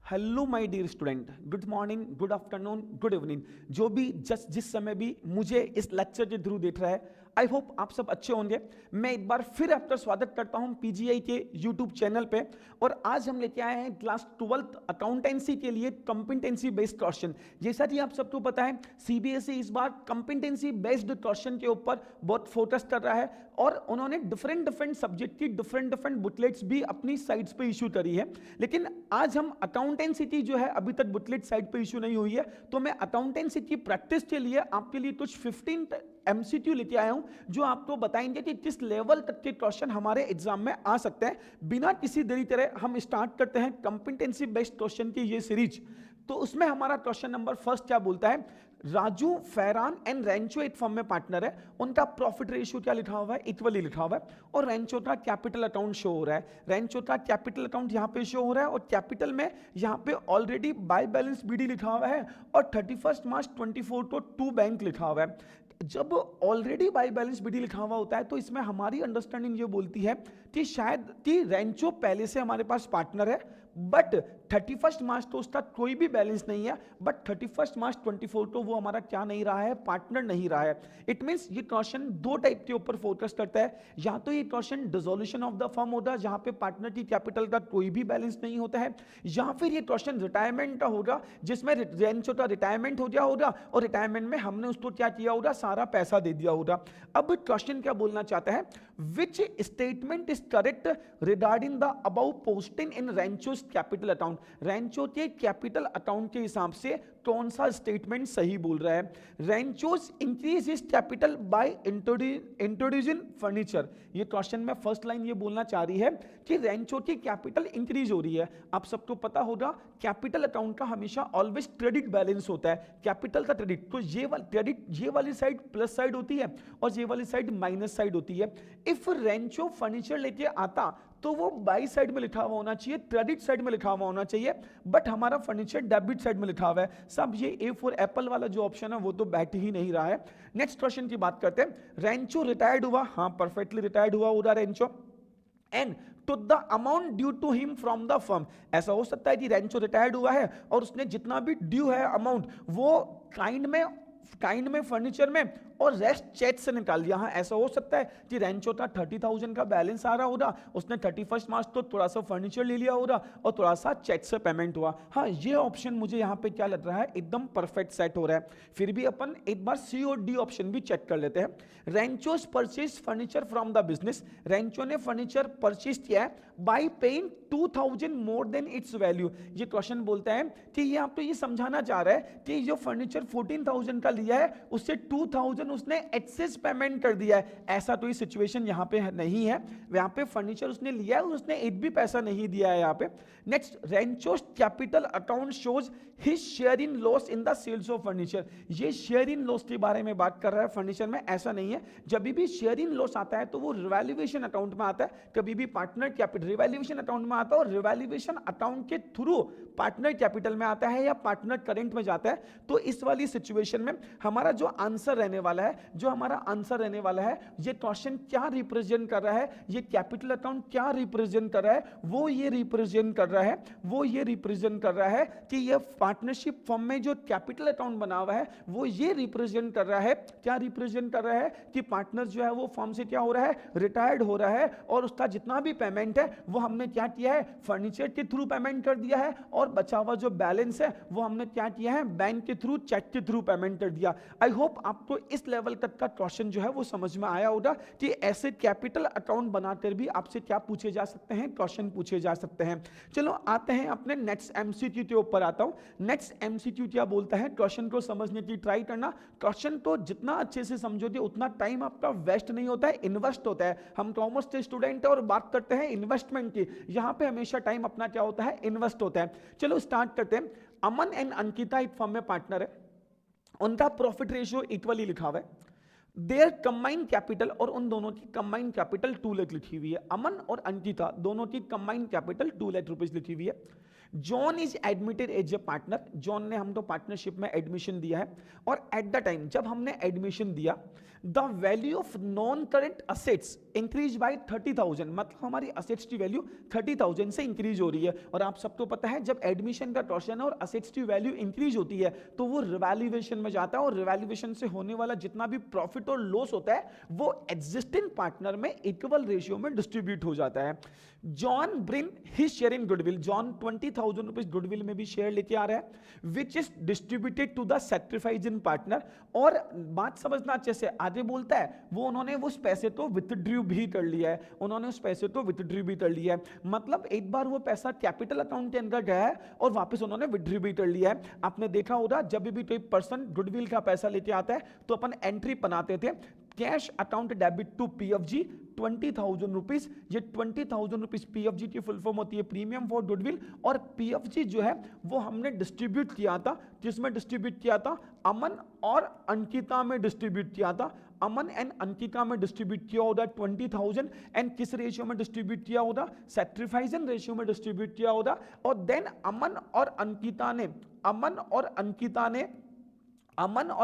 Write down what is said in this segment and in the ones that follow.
Hello my dear student, good morning, good afternoon, good evening. जो भी जिस समय भी मुझे इस लेक्चर के थ्रू देख रहा है, आई होप आप सब अच्छे होंगे। मैं एक बार फिर आपका स्वागत करता हूं पीजीआई के यूट्यूब चैनल पे। और आज हम लेके आए हैं क्लास 12th अकाउंटेंसी के लिए कॉम्पिटेंसी बेस्ड क्वेश्चन। जैसा कि आप सबको पता है, सीबीएसई इस बार कॉम्पिटेंसी बेस्ड क्वेश्चन के ऊपर बहुत फोकस कर रहा है और उन्होंने डिफरेंट सब्जेक्ट की डिफरेंट बुकलेट्स भी अपनी साइट्स पे इशू करी है। लेकिन आज हम अकाउंटेंसी की जो है अभी तक बुकलेट साइट पे इशू नहीं हुई है, तो मैं अकाउंटेंसी की प्रैक्टिस के लिए आपके लिए कुछ 15 एमसीक्यू लेके आया हूं जो आपको बताएंगे कि किस लेवल तक के क्वेश्चन हमारे एग्जाम में आ सकते हैं। बिना किसी देरी तरह हम स्टार्ट करते हैं कॉम्पिटेंसी बेस्ड क्वेश्चन की ये सीरीज। तो उसमें हमारा क्वेश्चन नंबर फर्स्ट क्या बोलता है, राजू, फैरान एंड रेंचो एक फर्म में पार्टनर है, उनका प्रॉफिट रेशियो क्या लिखा हुआ है, इक्वली लिखा हुआ है, और रेंचो का कैपिटल अकाउंट शो हो रहा है। रेंचो का कैपिटल अकाउंट यहाँ पे शो हो रहा है और कैपिटल में यहाँ पे ऑलरेडी बाय बैलेंस बीडी लिखा हुआ है और 31 मार्च 24 को टू बैंक लिखा हुआ है। जब ऑलरेडी बाय बैलेंस बीडी लिखा हुआ होता है तो इसमें हमारी अंडरस्टैंडिंग ये बोलती है कि शायद कि रेंचो पहले से हमारे पास पार्टनर है, बट 31 मार्च तो उसका कोई भी बैलेंस नहीं है, बट 31 मार्च 24 तो वो हमारा क्या नहीं रहा है, पार्टनर नहीं रहा है। इट मींस ये क्वेश्चन दो टाइप के ऊपर फोकस करता है। या तो ये question dissolution of the firm होगा जहां पे पार्टनर की कैपिटल का कोई भी बैलेंस नहीं होता है, या फिर ये क्वेश्चन रिटायरमेंट का होगा जिसमें रेंचो का रिटायरमेंट हो गया होगा और रिटायरमेंट में हमने उसको क्या किया होगा, सारा पैसा दे दिया होगा। अब क्वेश्चन क्या बोलना चाहता है, which statement is correct regarding the above posting in Rancho's capital account. Rancho के कैपिटल अकाउंट के हिसाब से कौन सा स्टेटमेंट सही बोल रहा है। Rancho's increase his capital by introducing furniture. ये क्वेश्चन में फर्स्ट लाइन ये बोलना चाह रही है कि रेंचो की कैपिटल इंक्रीज हो रही है। आप सबको पता होगा कैपिटल अकाउंट का हमेशा ऑलवेज क्रेडिट बैलेंस होता है, कैपिटल का क्रेडिट। तो ये वाली क्रेडिट, ये वाली साइड प्लस साइड होती है और ये वाली साइड माइनस साइड होती है। इफ रेंचो फर्नीचर लेके आता तो वो बाई साइड में लिखा हुआ होना चाहिए, क्रेडिट साइड में लिखा हुआ होना चाहिए, बट हमारा फर्नीचर डेबिट साइड में लिखा हुआ है। सब ये ए फॉर एप्पल वाला जो ऑप्शन है वो तो बैठ ही नहीं रहा है। नेक्स्ट क्वेश्चन की बात करते हैं, रेंचो रिटायर्ड हुआ, हाँ परफेक्टली रिटायर्ड हुआ Rancho, and to the amount due to him from the firm। ऐसा हो सकता है कि रेंचो रिटायर्ड हुआ है और उसने जितना भी ड्यू है अमाउंट वो काइंड में फर्नीचर में और रेस्ट चेक से निकाल दिया। हाँ, ऐसा हो सकता है कि रेंचो का 30,000 का बैलेंस आ रहा होगा, उसने 31 मार्च तो थोड़ा सा फर्नीचर ले लिया होगा और थोड़ा सा चेक से पेमेंट हुआ। हाँ, ये ऑप्शन मुझे यहाँ पे क्या लग रहा है, एकदम परफेक्ट सेट हो रहा है। फिर भी अपन एक बार सी और डी ऑप्शन भी चेक कर लेते हैं। Rancho's purchase furniture from the business. Rancho ने फर्नीचर परचेज किया है by paying 2,000 more than its value. ये क्वेश्चन बोलता है कि ये आप तो ये समझाना चाह रहा है कि जो फर्नीचर 14,000 का लिया है उससे 2,000 उसने एक्सेस पेमेंट कर दिया है। ऐसा तो ये सिचुएशन यहाँ पे नहीं है, यहाँ पे फर्नीचर उसने लिया है और उसने एक भी पैसा नहीं दिया है यहाँ पे। Next, Rancho's capital account shows his share in loss in the sales of furniture. ये शेयर इन लॉस के बारे में बात कर रहा है फर्नीचर में, ऐसा नहीं है। जब भी शेयर इन लॉस आता है तो वो रिवैल्यूएशन अकाउंट में आता है, कभी भी पार्टनर कैपिटल रिवैल्यूएशन अकाउंट में आता है और रिवैल्यूएशन अकाउंट के थ्रू पार्टनर कैपिटल में आता है या पार्टनर करेंट में जाता है। तो इस वाली सिचुएशन में हमारा जो आंसर रहने वाला है, ये क्वेश्चन क्या रिप्रेजेंट कर रहा है, ये कैपिटल अकाउंट क्या रिप्रेजेंट कर रहा है, वो ये रिप्रेजेंट कर रहा है कि ये पार्टनरशिप फर्म में जो कैपिटल अकाउंट बना हुआ है वो ये रिप्रेजेंट कर रहा है, क्या रिप्रेजेंट कर रहा है कि पार्टनर जो है वो फर्म से क्या हो रहा है, रिटायर्ड हो रहा है और उसका जितना भी पेमेंट है वो हमने क्या किया है, फर्नीचर के थ्रू पेमेंट कर दिया है और बचा हुआ जो बैलेंस है वो हमने क्या किया है, बैंक के थ्रू, चेक के थ्रू पेमेंट कर दिया। आई होप आपको इस लेवल तक का क्वेश्चन जो है वो समझ में आया होगा कि ऐसे कैपिटल अकाउंट बनाकर भी आपसे क्या पूछे जा सकते हैं, क्वेश्चन पूछे जा सकते हैं। चलो आते हैं अपने नेक्स्ट एमसीक्यू के ऊपर आता हूं। नेक्स्ट एमसीक्यू क्या बोलता है, क्वेश्चन को समझने की ट्राई करना। क्वेश्चन को जितना अच्छे से समझोगे उतना टाइम आपका वेस्ट नहीं होता है, इन्वेस्ट होता है। हम कॉमर्स के स्टूडेंट है और बात करते हैं इन्वेस्टमेंट की, यहां पे हमेशा टाइम अपना क्या होता है, इन्वेस्ट होता है। चलो स्टार्ट करते हैं। अमन एंड अंकिता एक फर्म में पार्टनर है, उनका प्रॉफिट रेशियो इक्वली लिखा हुआ है। देयर कंबाइंड कैपिटल, और उन दोनों की कंबाइंड कैपिटल 2 लाख लिखी हुई है। अमन और अंकिता दोनों की कंबाइंड कैपिटल 2 लाख रुपीज लिखी हुई है। John is admitted as a partner, John ने हमको पार्टनरशिप में एडमिशन दिया है, और एट द टाइम जब हमने एडमिशन दिया the value of non current assets increase by 30,000, मतलब हमारी असेट्स की वैल्यू 30,000 से इंक्रीज हो रही है। और आप सबको पता है जब एडमिशन का टॉर्शन है और असेट्स की वैल्यू इंक्रीज होती है तो वो रिवैल्यूएशन में जाता है, और रिवैल्यूएशन से होने वाला जितना भी प्रॉफिट और लॉस होता है वो एग्जिस्टिंग पार्टनर में इक्वल रेशियो में डिस्ट्रीब्यूट हो जाता है। John bring his share in goodwill, John 20,000 rupees goodwill में भी शेयर लेके आ रहा है which is distributed to the sacrifice in partner. और बात समझना अच्छे से, आगे बोलता है वो उन्होंने उस पैसे तो विथड्रू भी कर लिया है, उन्होंने उस पैसे तो विथड्रू भी कर लिया है, मतलब एक बार वो पैसा कैपिटल अकाउंट के अंदर गया है और वापस उन्होंने विथड्रू भी कर लिया है। आपने देखा होगा जब भी कोई पर्सन गुडविल का पैसा लेके आता है तो अपन एंट्री बनाते थे, cash account debit to PFG 20,000 rupees. ये 20,000 रुपीज पीएफजी की फुल फॉर्म होती है प्रीमियम फॉर गुडविल, और पीएफजी जो है वो हमने डिस्ट्रीब्यूट किया था, जिसमें डिस्ट्रीब्यूट किया था अमन और अंकिता में डिस्ट्रीब्यूट किया था, अमन एंड अंकिता में डिस्ट्रीब्यूट किया होगा 20,000, एंड किस रेशियो में डिस्ट्रीब्यूट किया होगा, सैक्रिफाइजन रेशियो में डिस्ट्रीब्यूट किया होगा। और देन अमन और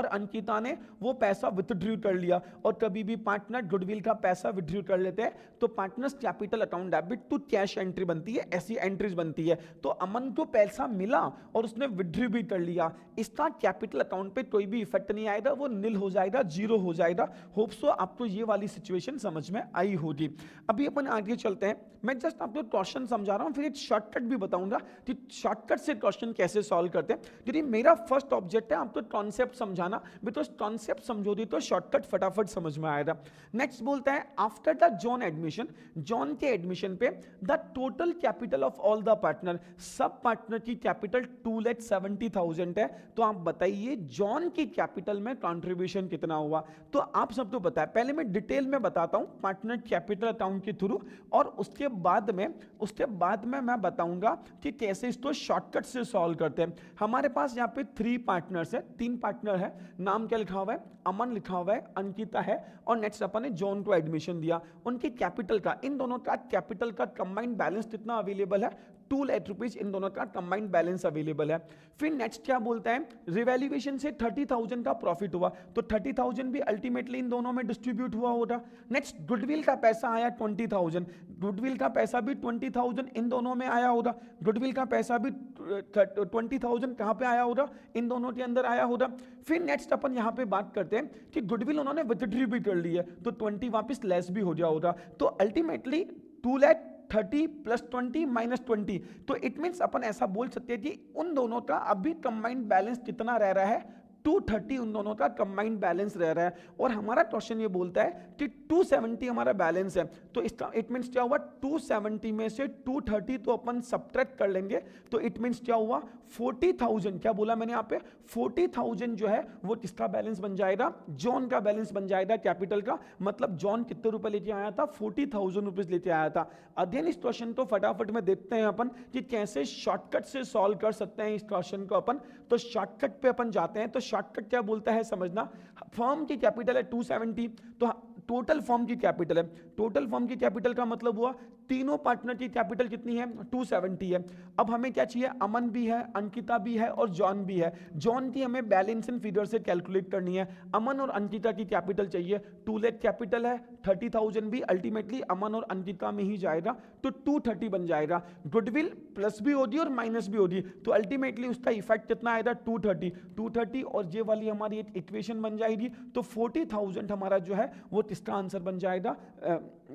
अंकिता ने वो पैसा विथड्रू कर लिया। और कभी भी पार्टनर गुडविल का पैसा विथड्रू कर लेते हैं तो partners capital account debit to cash entry बनती है, ऐसी एंट्रीज बनती है। तो अमन को पैसा मिला और उसने विथड्रू भी कर लिया, इसका कैपिटल अकाउंट पे कोई भी इफेक्ट नहीं आएगा, वो नील हो जाएगा, जीरो हो जाएगा। होप सो आपको ये वाली सिचुएशन समझ में आई होगी। अभी अपन आगे चलते हैं, मैं जस्ट आपको क्वेश्चन समझा रहा हूं, फिर एक शॉर्टकट भी बताऊंगा कि शॉर्टकट से क्वेश्चन कैसे सॉल्व करते हैं। क्योंकि मेरा फर्स्ट ऑब्जेक्ट है आपको कॉन्सेप्ट समझाना, बिकॉज कॉन्सेप्ट समझोगे तो शॉर्टकट फटाफट समझ में आएगा। नेक्स्ट बोलता है after the John admission, John के एडमिशन पे the total capital of all the partner, sub partner की कैपिटल 2,70,000 है। तो आप बताइए जॉन की कैपिटल में कंट्रीब्यूशन कितना हुआ। तो आप सबको पता है, पहले मैं डिटेल में बताता हूं पार्टनर कैपिटल अकाउंट के थ्रू, और उसके बाद में मैं बताऊंगा कि कैसे इसको शॉर्टकट से सॉल्व करते हैं। हमारे पास यहाँ पे 3 पार्टनर्स है, 3 पार्टनर है, नाम क्या लिखा हुआ है, अमन लिखा हुआ है, अंकिता है, और नेक्स्ट अपन ने जॉन को एडमिशन दिया। उनके कैपिटल का, इन दोनों का कैपिटल का कंबाइंड बैलेंस कितना अवेलेबल है, 2 लाख रुपीज इन दोनों का कंबाइंड बैलेंस अवेलेबल है। फिर नेक्स्ट क्या बोलता है, रिवैल्यूएशन से 30,000 का प्रॉफिट हुआ, तो 30,000 भी अल्टीमेटली इन दोनों में डिस्ट्रीब्यूट हुआ होगा। नेक्स्ट गुडविल का पैसा आया 20,000, गुडविल का पैसा भी 20,000 इन दोनों में आया होगा, गुडविल का पैसा भी 20,000 कहां पे आया होगा, इन दोनों के अंदर आया होगा। फिर नेक्स्ट अपन यहां पे बात करते हैं कि गुडविल उन्होंने विथड्रू भी कर ली है, तो 20 वापस लेस भी हो जाएगा होगा, तो अल्टीमेटली 2,30,000 प्लस 20 माइनस 20, तो इट मीन्स अपन ऐसा बोल सकते हैं कि उन दोनों का अभी कंबाइंड बैलेंस कितना रह रहा है, 230 उन दोनों का कंबाइंड बैलेंस रह रहा है। और हमारा क्वेश्चन ये बोलता है कि 270 हमारा बैलेंस है, तो इसका इट मींस क्या हुआ, 270 में से 230 तो अपन सब्ट्रैक्ट कर लेंगे, तो इट मींस क्या हुआ 40,000, क्या बोला मैंने यहाँ पे 40,000 जो है वो किसका बैलेंस बन जाएगा, जॉन का बैलेंस बन जाएगा कैपिटल का। मतलब जॉन कितने रुपए लेके आया था, 40,000 रुपीज लेके आया था। अगेन इस क्वेश्चन को फटाफट में देखते हैं अपन कि कैसे शॉर्टकट से सॉल्व कर सकते हैं इस क्वेश्चन को अपन। तो शॉर्टकट पे अपन जाते हैं, तो शॉर्टकट क्या बोलता है समझना, फर्म की कैपिटल है 270, तो टोटल फर्म की कैपिटल है, टोटल फर्म की कैपिटल का मतलब हुआ तीनों पार्टनर की कैपिटल कितनी है 270 है। अब हमें क्या चाहिए, अमन भी है, अंकिता भी है और जॉन भी है। जॉन की हमें बैलेंस इन फिगर से कैलकुलेट करनी है। अमन और अंकिता की कैपिटल चाहिए, 2 लाख कैपिटल है, 30,000 भी अल्टीमेटली अमन और अंकिता में ही जाएगा, तो 230 बन जाएगा। गुडविल प्लस भी होगी और माइनस भी होगी, तो अल्टीमेटली उसका इफेक्ट कितना आएगा 230 और ये वाली हमारी एक इक्वेशन बन जाएगी। तो 40,000 हमारा जो है वो किसका आंसर बन जाएगा,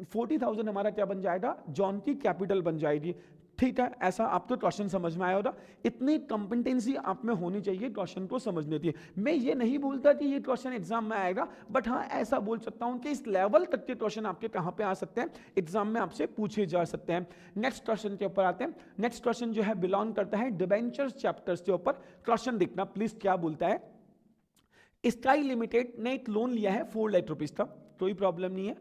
40,000 हमारा क्या बन जाएगा, जॉन की कैपिटल बन जाएगी। ठीक है, ऐसा आपको क्वेश्चन समझ में आया होगा। इतनी कंपिटेंसी आप में होनी चाहिए क्वेश्चन को समझने की। मैं ये नहीं बोलता कि ये क्वेश्चन एग्जाम में आएगा, बट हाँ ऐसा बोल सकता हूं कि इस लेवल तक के क्वेश्चन आपके कहां पे आ सकते हैं, एग्जाम में आपसे पूछे जा सकते हैं। नेक्स्ट क्वेश्चन के ऊपर आते हैं। नेक्स्ट क्वेश्चन जो है बिलोंग करता है डिबेंचर्स चैप्टर्स के ऊपर। क्वेश्चन देखना प्लीज, क्या बोलता है, स्काई लिमिटेड ने एक लोन लिया है 4 लाख रुपीज का, कोई प्रॉब्लम नहीं है।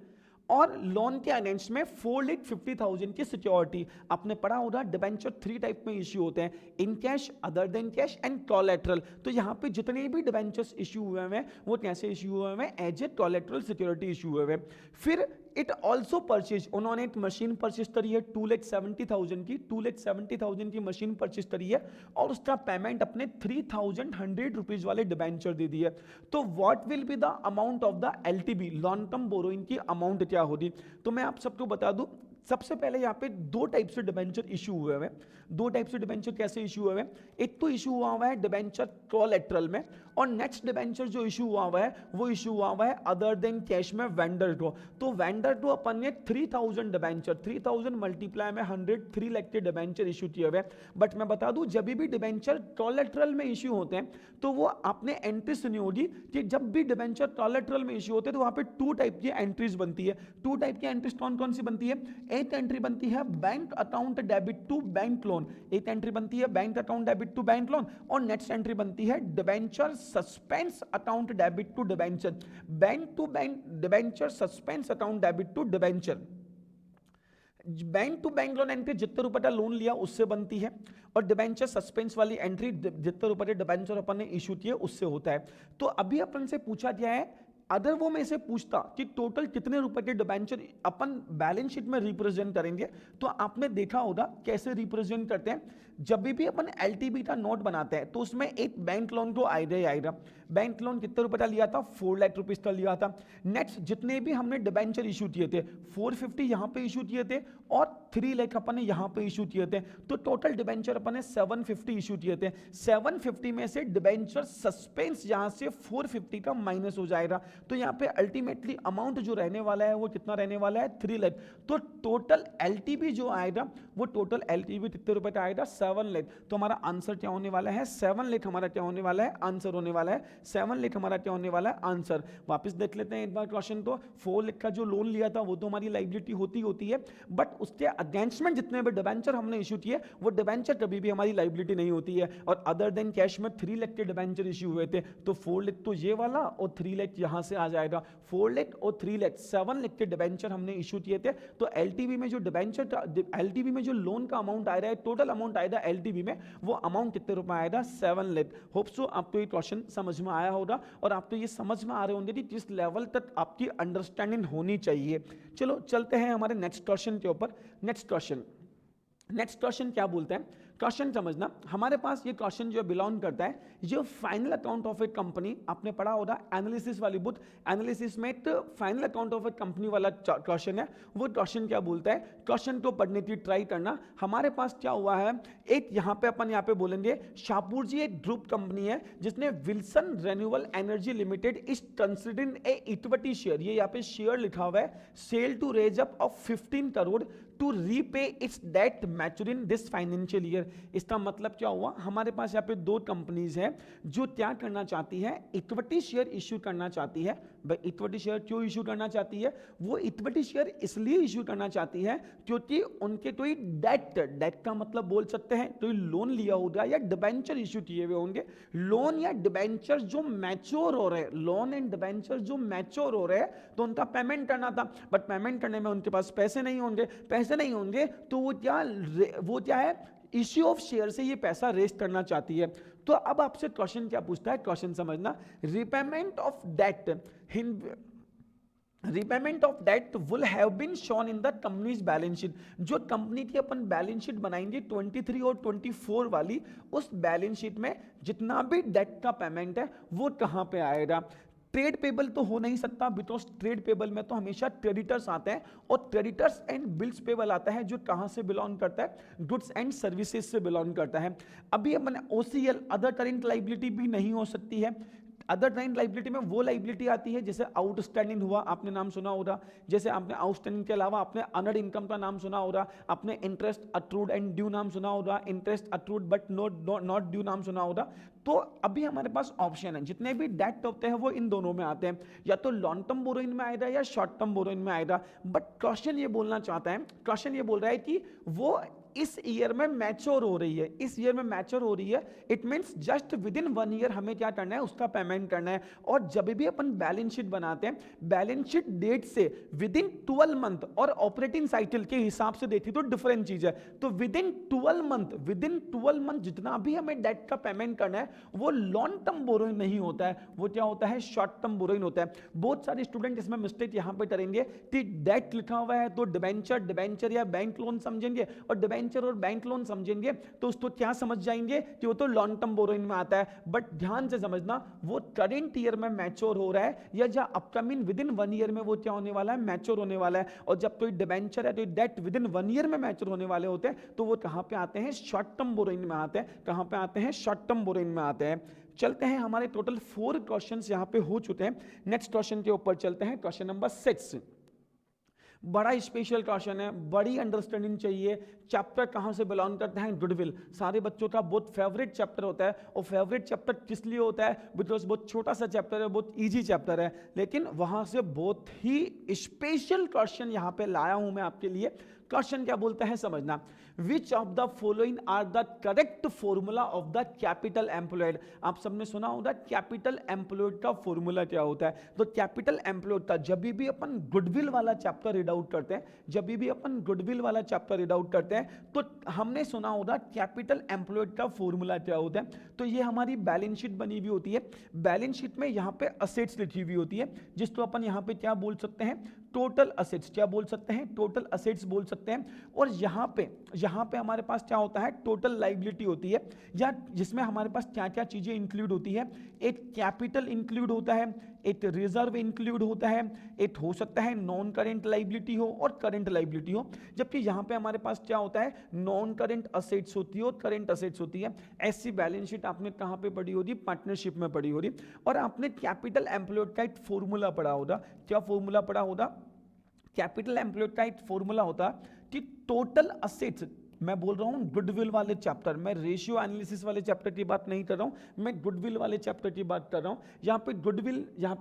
और लोन के अगेंस्ट में 4,50,000 की सिक्योरिटी। आपने पढ़ा होगा डिबेंचर 3 टाइप में इश्यू होते हैं, in cash, other than cash and collateral. तो यहाँ पे जितने भी डिबेंचर्स इश्यू हुए हैं वो कैसे इश्यू हुए हैं, as a collateral security issue हुए हैं। फिर इट ऑल्सो परचेज, उन्होंने एक मशीन परचेज करी है 2,70,000 की, 2,70,000 की मशीन परचेज करी है और उसका पेमेंट अपने 3,100 रुपीज वाले डिबेंचर दे दी है। तो what will be the amount of the LTB, long term borrowing की अमाउंट क्या होगी? तो मैं आप सबको बता दूं, सबसे पहले यहाँ पे 2 टाइप से डिबेंचर इशू हुए हैं। 2 टाइप से डिबेंचर कैसे इशू हुए हैं? एक तो इशू हुआ है डिबेंचर कोलैटरल में, और नेक्स्ट डिबेंचर जो इशू हुआ है वो इशू हुआ है अदर देन कैश में, वेंडर ड्रॉ। तो वेंडर ड्रॉ अपन ने 3,000 डिबेंचर, 3,000 मल्टीप्लाई में 100, 3 लाख के डिबेंचर इशू किए हुए। बट मैं बता दूं, जब भी डिबेंचर कोलैटरल में इशू होते हैं तो वो आपने एंट्री सुनी होगी कि जब भी डिबेंचर कोलैटरल में इशू होते हैं तो वहां पे 2 टाइप की एंट्रीज बनती है। 2 टाइप की एंट्रीज कौन कौन सी बनती है? एक एंट्री बनती है bank account debit to bank loan, एक एंट्री बनती है bank account debit to bank loan, और नेक्स्ट एंट्री बनती है debenture suspense account debit to debenture, bank to bank debenture suspense account debit to debenture. Bank to bank loan entry जितने रुपए का loan लिया उससे बनती है, और डिबेंचर सस्पेंस वाली एंट्री जितने रुपए डिबेंचर अपन ने इशू किए उससे होता है। तो अभी अपन से पूछा गया है, अगर वो मैं से पूछता कि टोटल कितने रुपए के डिबेंचर अपन बैलेंस शीट में रिप्रेजेंट करेंगे, तो आपने देखा होगा कैसे रिप्रेजेंट करते हैं। जब भी अपन एलटीबी का नोट बनाते हैं तो उसमें एक बैंक लोन तो आएगा ही आएगा। बैंक लोन कितने रुपए का लिया था? 4 लाख रुपीज का लिया था। नेक्स्ट जितने भी हमने डिबेंचर इशू किए थे, 450 यहां पे इशू किए थे और 3 लाख अपन ने यहां पे इशू किए थे, तो टोटल डिबेंचर अपन ने 750 इशू किए थे। 750 में से डिबेंचर सस्पेंस यहां से 450 का माइनस हो जाएगा, तो यहां पे अल्टीमेटली अमाउंट जो रहने वाला है वो कितना रहने वाला है? 3 लाख। तो टोटल एलटीबी जो आएगा वो टोटल एलटीबी कितने रुपए का आएगा? 7 लाख। तो हमारा आंसर क्या होने वाला है? 7 लाख हमारा क्या होने वाला है? आंसर होने वाला है 7 लाख हमारा क्या होने वाला है? आंसर। वापस देख लेते हैं एक बार क्वेश्चन। तो 4 लाख का जो लोन लिया था वो तो हमारी लायबिलिटी होती है, बट उसके अगेंस्ट में जितने भी डिबेंचर हमने इशू किए वो डिबेंचर कभी भी हमारी लायबिलिटी नहीं होती है। और अदर देन कैश में 3 लाख के डिबेंचर इशू हुए थे, तो 4 लाख तो ये वाला और 3 लाख यहां से आ जाएगा। 4 लाख और 3 लाख 7 लाख के डिबेंचर हमने इशू किए थे। तो एलटीवी में जो डिबेंचर एलटीवी में जो लोन का अमाउंट आ रहा है, टोटल अमाउंट आएगा एलटीवी में, वो अमाउंट कितने रुपए आएगा? 7 लाख। होप सो आपको ये क्वेश्चन समझ में आया होगा और आपको ये समझ में आ रहे होंगे कि किस लेवल तक आपकी अंडरस्टैंडिंग होनी चाहिए। चलो चलते हैं हमारे नेक्स्ट क्वेश्चन के ऊपर। नेक्स्ट क्वेश्चन क्या बोलते हैं? क्वेश्चन समझना, हमारे पास ये क्वेश्चन जो बिलोंग करता है जो final account of A company, आपने पढ़ा होगा एनालिसिस वाली बुक, एनालिसिस में तो final account of A company वाला क्वेश्चन है। वो क्वेश्चन क्या बोलता है, क्वेश्चन को पढ़ने की ट्राई करना। हमारे पास क्या हुआ है, एक यहाँ पे बोलेंगे शाहपुर जी एक ग्रुप कंपनी है जिसने Wilson Renewable Energy Limited is considering a equity share, ये यहाँ पे शेयर लिखा हुआ है, sale to raise up of 15 crore to repay its debt maturing this financial year. इसका मतलब क्या हुआ, हमारे पास यहाँ पे 2 कंपनीज हैं जो क्या करना चाहती है, इक्विटी शेयर इश्यू करना चाहती है। भाई इक्विटी शेयर क्यों इश्यू करना चाहती है? वो इक्विटी शेयर इसलिए इश्यू करना चाहती है क्योंकि उनके कोई डेट का मतलब बोल सकते हैं कोई लोन लिया होगा या डिबेंचर इश्यू किए हुए होंगे। लोन या डिबेंचर जो मैच्योर हो रहे हैं, लोन एंड डिबेंचर जो मैच्योर हो रहे हैं, तो उनका पेमेंट करना था, बट पेमेंट करने में उनके पास पैसे नहीं होंगे, तो वो क्या है, इश्यू ऑफ शेयर से ये पैसा रेज करना चाहती है। तो अब आपसे क्वेश्चन क्या पूछता है, क्वेश्चन समझना, repayment of debt will have been shown in the company's balance sheet. जो कंपनी की अपन बैलेंस शीट बनाएंगे 23 और 24 वाली, उस बैलेंस शीट में जितना भी डेट का पेमेंट है वो कहां पे आएगा? ट्रेड पेबल तो हो नहीं सकता, बिकॉज ट्रेड पेबल में तो हमेशा क्रेडिटर्स आते हैं, और क्रेडिटर्स एंड बिल्स पेबल आता है जो कहां से बिलोंग करता है, गुड्स एंड सर्विसेज से बिलोंग करता है। अभी अपन ओसीएल अदर करेंट लायबिलिटी भी नहीं हो सकती है। अदर करेंट लायबिलिटी में वो लायबिलिटी आती है जैसे आउटस्टैंडिंग हुआ, आपने नाम सुना होगा, जैसे आपने आउटस्टैंडिंग के अलावा आपने अर्नड इनकम का नाम सुना होगा, आपने इंटरेस्ट अक्रूड एंड ड्यू नाम सुना होगा, interest accrued but not due नाम सुना होगा। तो अभी हमारे पास ऑप्शन है, जितने भी डेट होते हैं वो इन दोनों में आते हैं, या तो लॉन्ग टर्म बोरोइंग में आएगा या शॉर्ट टर्म बोरोइंग में आएगा। बट क्वेश्चन ये बोलना चाहता है, क्वेश्चन ये बोल रहा है कि वो इस ईयर में मैच्योर हो रही है, इस ईयर में मैच्योर हो रही है, it means just with in 1 year हमें क्या करना है, उसका पेमेंट करना है। और जब भी अपन बैलेंस शीट बनाते हैं, बैलेंस शीट डेट से विद इन 12 मंथ और ऑपरेटिंग साइकिल के हिसाब से देखी तो डिफरेंट चीज है। तो विद इन 12 मंथ जितना भी हमें डेट का पेमेंट करना है वो लॉन्ग टर्म बोरोइंग नहीं होता है, वो क्या होता है, शॉर्ट टर्म बोरोइंग होता है। बहुत सारे स्टूडेंट इसमें मिस्टेक यहां पे करेंगे कि डेट लिखा हुआ है तो डिबेंचर या बैंक लोन समझेंगे, और डिबेंचर और बैंक लोन समझेंगे तो उसको क्या समझ जाएंगे कि वो तो लॉन्ग टर्म बोरोइंग में आता है। बट ध्यान से समझना, वो करंट ईयर में मैच्योर हो रहा है या जो अपकमिंग विद इन 1 ईयर में वो क्या होने वाला है, मैच्योर होने वाला है। और जब कोई डिबेंचर है तो डेट विद इन 1 ईयर में मैच्योर होने वाले होते हैं तो वो कहां पे आते हैं, शॉर्ट टर्म बोरोइंग में आते हैं। कहां पे आते हैं, शॉर्ट टर्म बोरोइंग में आते हैं। चलते हैं, हमारे टोटल 4 क्वेश्चंस यहां पे हो चुके हैं। नेक्स्ट क्वेश्चन के ऊपर चलते हैं, क्वेश्चन नंबर 6। बड़ा स्पेशल क्वेश्चन है, बड़ी अंडरस्टैंडिंग चाहिए। चैप्टर कहां से बिलोंग करते हैं, गुडविल। सारे बच्चों का बहुत फेवरेट चैप्टर होता है, और फेवरेट चैप्टर किस लिए होता है, बिकॉज बहुत छोटा सा चैप्टर है, बहुत इजी चैप्टर है, लेकिन वहां से बहुत ही स्पेशल क्वेश्चन यहां पे लाया हूं मैं आपके लिए। क्वेश्चन क्या बोलता है समझना, which of the following are the correct formula of the capital employed. आप सबने सुना होगा कैपिटल एम्प्लॉयड का फॉर्मूला क्या होता है। तो कैपिटल एम्प्लॉयड का जब भी अपन गुडविल वाला चैप्टर रीड आउट करते हैं, जब भी अपन गुडविल वाला चैप्टर रीड आउट करते हैं तो हमने सुना होगा कैपिटल एम्प्लॉयड का फॉर्मूला क्या होता है। तो ये हमारी बैलेंस शीट बनी हुई होती है, बैलेंस शीट में यहाँ पे असेट्स लिखी हुई होती है, जिसको अपन यहाँ पे क्या बोल सकते हैं, टोटल असेट्स। क्या बोल सकते हैं, टोटल असेट्स बोल सकते हैं। और यहाँ पे हमारे पास क्या होता है, टोटल लाइबिलिटी होती है, या जिसमें हमारे पास क्या क्या चीजें इंक्लूड होती है। एक कैपिटल इंक्लूड होता है, एक रिजर्व इंक्लूड होता है, एक हो सकता है नॉन करेंट लाइबिलिटी हो और करंट लाइबिलिटी हो। जबकि यहाँ पे हमारे पास क्या होता है, नॉन करेंट असेट्स होती है और करंट असेट्स होती है। ऐसी बैलेंस शीट आपने कहाँ पे पढ़ी होगी, पार्टनरशिप में पढ़ी होगी। और आपने कैपिटल एम्प्लॉयड का एक फॉर्मूला पढ़ा होगा। क्या फॉर्मूला पढ़ा होगा, कैपिटल एम्प्लॉयड का एक फॉर्मूला होता कि टोटल असेट्स, मैं बोल रहा हूं गुडविल वाले चैप्टर, मैं रेशियो एनालिसिस वाले चैप्टर की बात नहीं कर रहा हूं, मैं गुडविल वाले चैप्टर की बात कर रहा हूं। यहां पे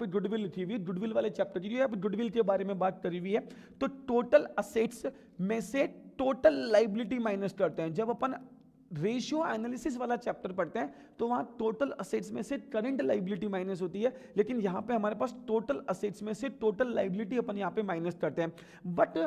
गुडविल लिखी हुई है, गुडविल वाले चैप्टर की, यहाँ पे गुडविल के बारे में बात करी हुई है। तो टोटल असेट्स में से टोटल लाइबिलिटी माइनस करते हैं। जब अपन रेशियो एनालिसिस वाला चैप्टर पढ़ते हैं तो वहां टोटल असेट्स में से करंट लाइबिलिटी माइनस होती है, लेकिन यहां पे हमारे पास टोटल असेट्स में से टोटल लाइबिलिटी अपन यहां पे माइनस करते हैं। बट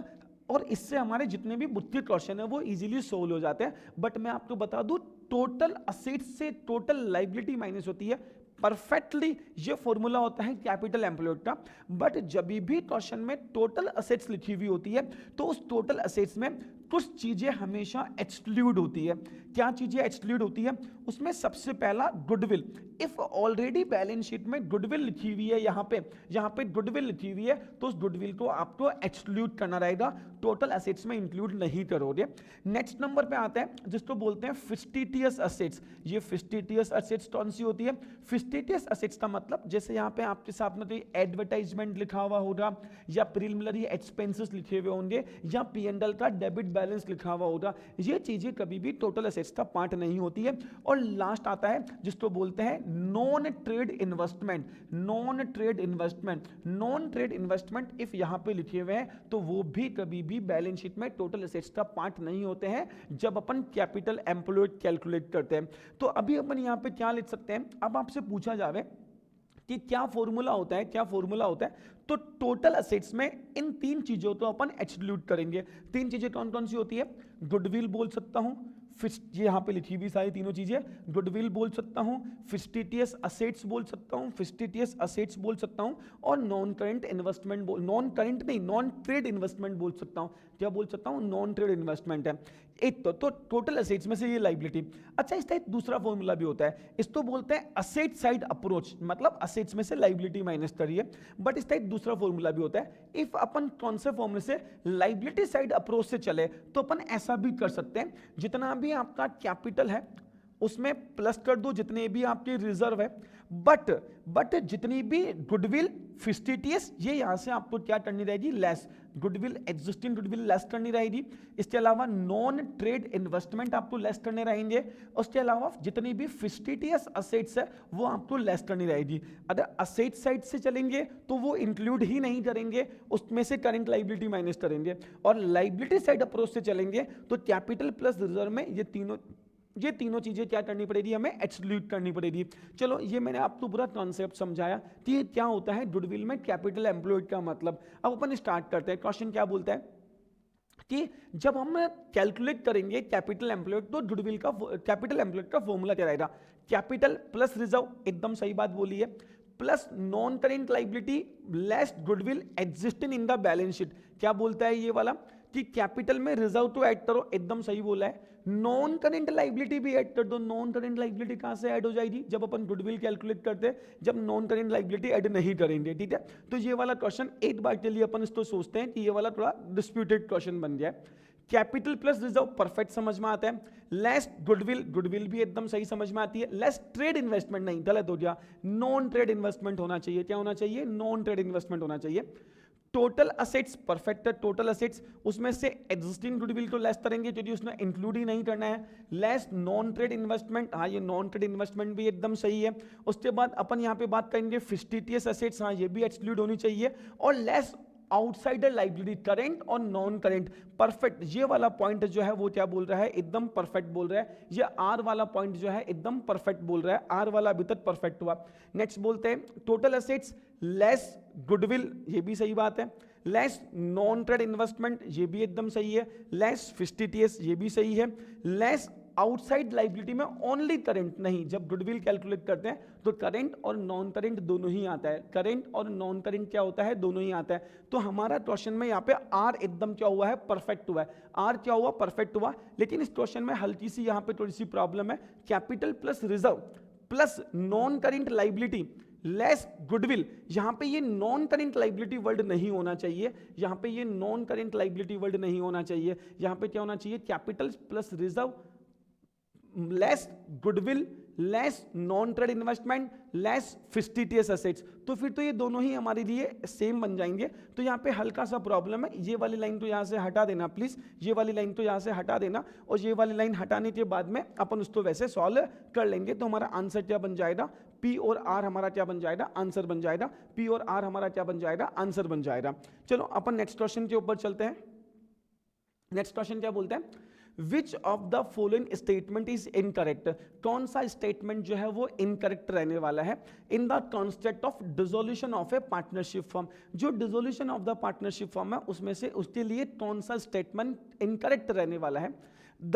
और इससे हमारे जितने भी बुद्धि क्वेश्चन है वो इजीली सोल्व हो जाते हैं। बट मैं आपको बता दूं, टोटल असेट्स से टोटल लाइबिलिटी माइनस होती है, परफेक्टली ये फॉर्मूला होता है कैपिटल एम्प्लॉयड का। बट जब भी क्वेश्चन में टोटल असेट्स लिखी हुई होती है तो उस टोटल असेट्स में कुछ चीजें हमेशा एक्सक्लूड होती है। क्या चीजें एक्सक्लूड होती है, उसमें सबसे पहला goodwill. If already balance sheet में गुडविल लिखी हुई है, यहाँ पे गुडविल लिखी हुई है, तो उस गुडविल को आपको एक्सक्लूड करना रहेगा, टोटल असेट्स में इंक्लूड नहीं करोगे। नेक्स्ट नंबर पे आता है जिसको बोलते हैं फिस्टिटियस असेट्स। ये फिस्टिटियस असेट्स कौन सी होती है, फिस्टिटियस असेट्स का मतलब जैसे यहाँ पे आपके सामने कोई एडवर्टाइजमेंट लिखा हुआ होगा, या प्रीलिमिनरी एक्सपेंसेस लिखे हुए होंगे, या P&L का डेबिट बैलेंस लिखा हुआ होगा, ये चीजें कभी भी टोटल असेट्स का पार्ट नहीं होती है। और लास्ट आता है जिसको बोलते हैं non trade investment. Non trade investment if यहां पे लिखे हुए हैं तो वो भी कभी भी बैलेंस शीट में टोटल असेट्स का पार्ट नहीं होते हैं जब अपन कैपिटल एम्प्लॉयड कैलकुलेट करते हैं। तो अभी अपन यहां पे क्या लिख सकते हैं, अब आपसे पूछा जावे कि क्या फॉर्मूला होता है, क्या फॉर्मूला होता है, तो टोटल असेट्स में इन 3 चीजों को अपन एक्सक्लूड करेंगे। 3 चीजें कौन कौन सी होती है, गुडविल बोल सकता हूं, ये यहां पे लिखी हुई सारी तीनों चीजें, गुडविल बोल सकता हूं, फिस्टिटियस असेट्स बोल सकता हूं, बोल सकता हूं, और नॉन ट्रेड इन्वेस्टमेंट बोल सकता हूं। क्या बोल सकता हूं, नॉन ट्रेड इन्वेस्टमेंट है एक तो टोटल असेट्स में से ये लाइबिलिटी। अच्छा, इसका एक दूसरा फॉर्मूला भी होता है, इसको बोलते हैं असेट साइड अप्रोच, मतलब असेट्स में से लाइबिलिटी माइनस करिए। बट इसका एक दूसरा फॉर्मूला भी होता है, इफ अपन कौन से फॉर्मूले से लाइबिलिटी साइड अप्रोच से चले तो अपन ऐसा भी कर सकते हैं, जितना भी आपका कैपिटल है उसमें प्लस कर दो जितने भी आपके रिजर्व है, बट जितनी भी गुडविल फिस्टिटियस ये यहां से आपको क्या करनी रहेगी, less, goodwill existing goodwill less करनी रहेगी। इसके अलावा नॉन ट्रेड इन्वेस्टमेंट आपको लेस करने रहेंगे। उसके अलावा जितनी भी फिस्टिटियस असेट्स है वो आपको लेस करनी रहेगी। अगर असेट साइड से चलेंगे तो वो इंक्लूड ही नहीं करेंगे, उसमें से करंट लाइबिलिटी माइनस करेंगे। और लाइबिलिटी साइड अप्रोच से चलेंगे तो कैपिटल प्लस रिजर्व में ये तीनों चीजें क्या करनी पड़ेगी, हमें एक्सक्लूड करनी पड़ेगी। चलो ये मैंने आपको पूरा कॉन्सेप्ट समझाया कि ये क्या होता है गुडविल में कैपिटल एम्प्लॉयड का मतलब। अब अपन स्टार्ट करते हैं। क्वेश्चन क्या बोलता है कि जब हम कैलकुलेट करेंगे कैपिटल एम्प्लॉयड तो गुडविल का कैपिटल एम्प्लॉयड का फॉर्मूला क्या रहेगा, कैपिटल प्लस रिजर्व, एकदम सही बात बोली है, plus non current liability less goodwill existing in the balance sheet. क्या बोलता है ये वाला कि कैपिटल में रिजर्व तो ऐड करो, एकदम सही बोला है, नॉन करेंट लाइबिलिटी भी ऐड कर दो। नॉन करेंट लाइबिलिटी कहां से ऐड हो जाएगी, जब अपन गुडविल कैलकुलेट करते हैं, जब नॉन करेंट लाइबिलिटी ऐड नहीं करेंगे, ठीक है। तो ये वाला क्वेश्चन एक बार के लिए अपन इसको सोचते हैं कि ये वाला थोड़ा डिस्प्यूटेड क्वेश्चन बन गया है। कैपिटल प्लस रिजर्व परफेक्ट समझ में आता है, लेस गुडविल भी एकदम सही समझ में आती है, लेस ट्रेड इन्वेस्टमेंट नहीं, गलत हो गया, नॉन ट्रेड इन्वेस्टमेंट होना चाहिए। क्या होना चाहिए, नॉन ट्रेड इन्वेस्टमेंट होना चाहिए। टोटल असेट्स परफेक्ट है, टोटल असेट्स उसमें से एग्जिस्टिंग गुडविल को लेस करेंगे क्योंकि उसमें इंक्लूड ही नहीं करना है, लेस नॉन ट्रेड इन्वेस्टमेंट, हाँ ये नॉन ट्रेड इन्वेस्टमेंट भी एकदम सही है। उसके बाद अपन यहाँ पे बात करेंगे फिस्टिटियस असेट्स, हाँ ये भी एक्सक्लूड होनी चाहिए, और लेस आउटसाइडर लाइबिलिटी करेंट और नॉन करेंट, परफेक्ट। ये वाला पॉइंट जो है वो क्या बोल रहा है, एकदम परफेक्ट बोल रहा है। ये आर वाला पॉइंट जो है एकदम परफेक्ट बोल रहा है, आर वाला अभी तक परफेक्ट हुआ। नेक्स्ट बोलते हैं टोटल असेट्स लेस गुडविल, ये भी सही बात है, लेस नॉन ट्रेड इन्वेस्टमेंट, ये भी एकदम सही है, लेस फिस्टिटियस, ये भी सही है, लेस आउटसाइड लाइबिलिटी में ओनली करंट नहीं, जब गुडविल कैलकुलेट करते हैं तो करंट और नॉन करंट दोनों ही आता है, करंट और नॉन करंट क्या होता है, दोनों ही आता है। तो हमारा क्वेश्चन में यहाँ पे आर एकदम क्या हुआ है, परफेक्ट हुआ है, आर क्या हुआ, परफेक्ट हुआ। लेकिन इस क्वेश्चन में हल्की सी यहाँ पे थोड़ी सी प्रॉब्लम है, capital plus reserve plus non current liability less goodwill, यहां पे ये नॉन करेंट लाइबिलिटी वर्ड नहीं होना चाहिए, यहां पे ये नॉन करेंट लाइबिलिटी वर्ड नहीं होना चाहिए, यहां पे क्या होना चाहिए, capital plus reserve less goodwill less non trade investment less fictitious assets. तो फिर तो ये दोनों ही हमारे लिए सेम बन जाएंगे। तो यहाँ पे हल्का सा प्रॉब्लम है, ये वाली लाइन तो यहाँ से हटा देना प्लीज, ये वाली लाइन तो यहाँ से हटा देना, और ये वाली लाइन हटाने के बाद में अपन उसको वैसे सॉल्व कर लेंगे। तो हमारा आंसर क्या बन जाएगा, पी और आर हमारा क्या बन जाएगा, आंसर बन जाएगा, पी और आर हमारा क्या बन जाएगा, आंसर बन जाएगा। चलो अपन नेक्स्ट क्वेश्चन के ऊपर चलते हैं। नेक्स्ट क्वेश्चन क्या बोलते हैं, which of the following statement is incorrect, कौन सा स्टेटमेंट जो है वो इनकरेक्ट रहने वाला है in the concept of dissolution of a partnership firm. जो dissolution of the partnership firm है उसमें से उसके लिए कौन सा स्टेटमेंट इनकरेक्ट रहने वाला है, the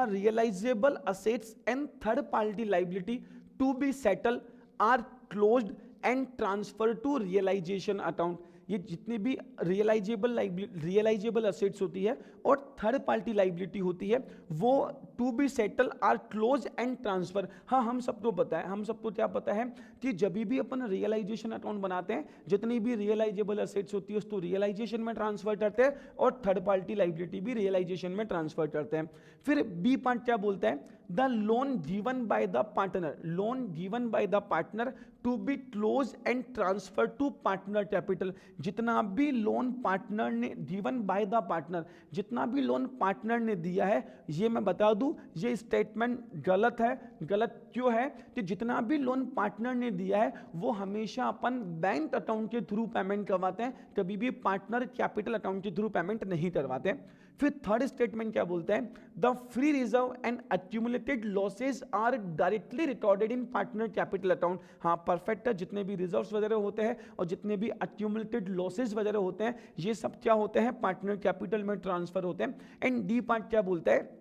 realisable assets and third party liability to be settle or closed and transfer to realisation account. ये जितनी भी रियलाइजेबल असेट्स होती है और थर्ड पार्टी लाइबिलिटी होती है वो to be settle or close and transfer. हाँ हम सबको पता है, हम सबको क्या पता है कि जब भी अपन रियलाइजेशन अकाउंट बनाते हैं जितनी भी रियलाइजेबल असेट्स होती है उसको रियलाइजेशन में ट्रांसफर करते हैं और थर्ड पार्टी लाइबिलिटी भी रियलाइजेशन में ट्रांसफर करते हैं। फिर बी पार्ट क्या बोलता है, the loan given by the partner, loan given by the partner to be close and transfer to partner capital. जितना भी लोन पार्टनर ने गिवन बाय द पार्टनर, जितना भी लोन पार्टनर ने दिया है, ये मैं बता दूं ये स्टेटमेंट गलत है। गलत क्यों है कि जितना भी लोन पार्टनर ने दिया है वो हमेशा अपन बैंक अकाउंट के थ्रू पेमेंट करवाते हैं, कभी भी पार्टनर कैपिटल अकाउंट के थ्रू पेमेंट नहीं करवाते। फिर थर्ड स्टेटमेंट क्या बोलता है, the free reserve and accumulated losses are directly recorded in partner capital account. हाँ परफेक्ट है, जितने भी रिजर्व्स वगैरह होते हैं और जितने भी एक्यूमुलेटेड लॉसेज वगैरह होते हैं ये सब क्या होते हैं, पार्टनर कैपिटल में ट्रांसफर होते हैं। एंड डी पार्ट क्या बोलता है,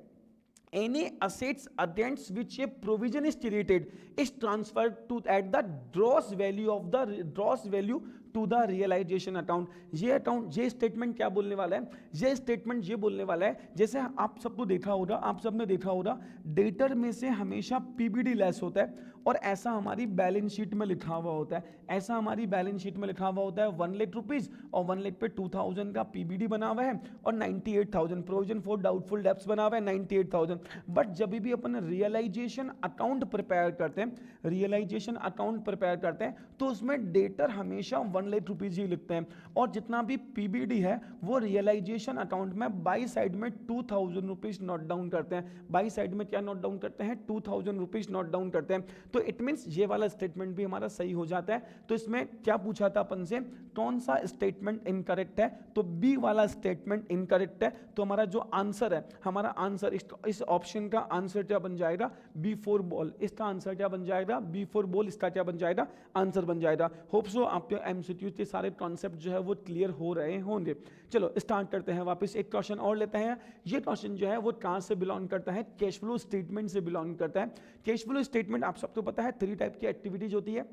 any assets against which a provision is created is transferred to at the gross value to the realisation account. ये अकाउंट, ये स्टेटमेंट क्या बोलने वाला है, ये स्टेटमेंट ये बोलने वाला है, जैसे आप सबको देखा होगा, आप सबने देखा होगा डेटर में से हमेशा पीबीडी लेस होता है, और ऐसा हमारी बैलेंस शीट में लिखा हुआ होता है, ऐसा हमारी बैलेंस शीट में लिखा हुआ होता है 1 लाख रुपीज, और 1 लाख पे 2000 का पीबीडी बना हुआ है, और 98,000 प्रोविजन फॉर डाउटफुल डेब्ट्स बना हुआ है 98,000। बट जब भी अपन रियलाइजेशन अकाउंट प्रिपेयर करते हैं, रियलाइजेशन अकाउंट प्रिपेयर करते हैं, तो उसमें डेटर हमेशा 1 लाख रुपीज ही लिखते हैं, और जितना भी पीबीडी है वो रियलाइजेशन अकाउंट में बाई साइड में 2000 रुपीज नोट डाउन करते हैं। बाई साइड में क्या नोट डाउन करते हैं, 2000 रुपीज नोट डाउन करते हैं। तो इट मींस ये वाला स्टेटमेंट भी हमारा सही हो जाता है। तो इसमें क्या पूछा था अपन से, कौन सा स्टेटमेंट इनकरेक्ट है, तो बी वाला स्टेटमेंट इनकरेक्ट है। तो हमारा जो आंसर है, हमारा आंसर इस ऑप्शन का आंसर क्या बन जाएगा, बी फॉर बॉल। इसका आंसर क्या बन जाएगा, बी फॉर बॉल। इसका क्या बन जाएगा, आंसर बन जाएगा। होप सो आपके एमसीक्यू के सारे कॉन्सेप्ट जो है वो क्लियर हो रहे होंगे। चलो स्टार्ट करते हैं वापस, एक क्वेश्चन और लेते हैं। ये क्वेश्चन जो है वो कहां से बिलोंग करता है, कैश फ्लो स्टेटमेंट से बिलोंग करता है। कैश फ्लो स्टेटमेंट आप सबको पता है 3 टाइप की एक्टिविटीज होती है,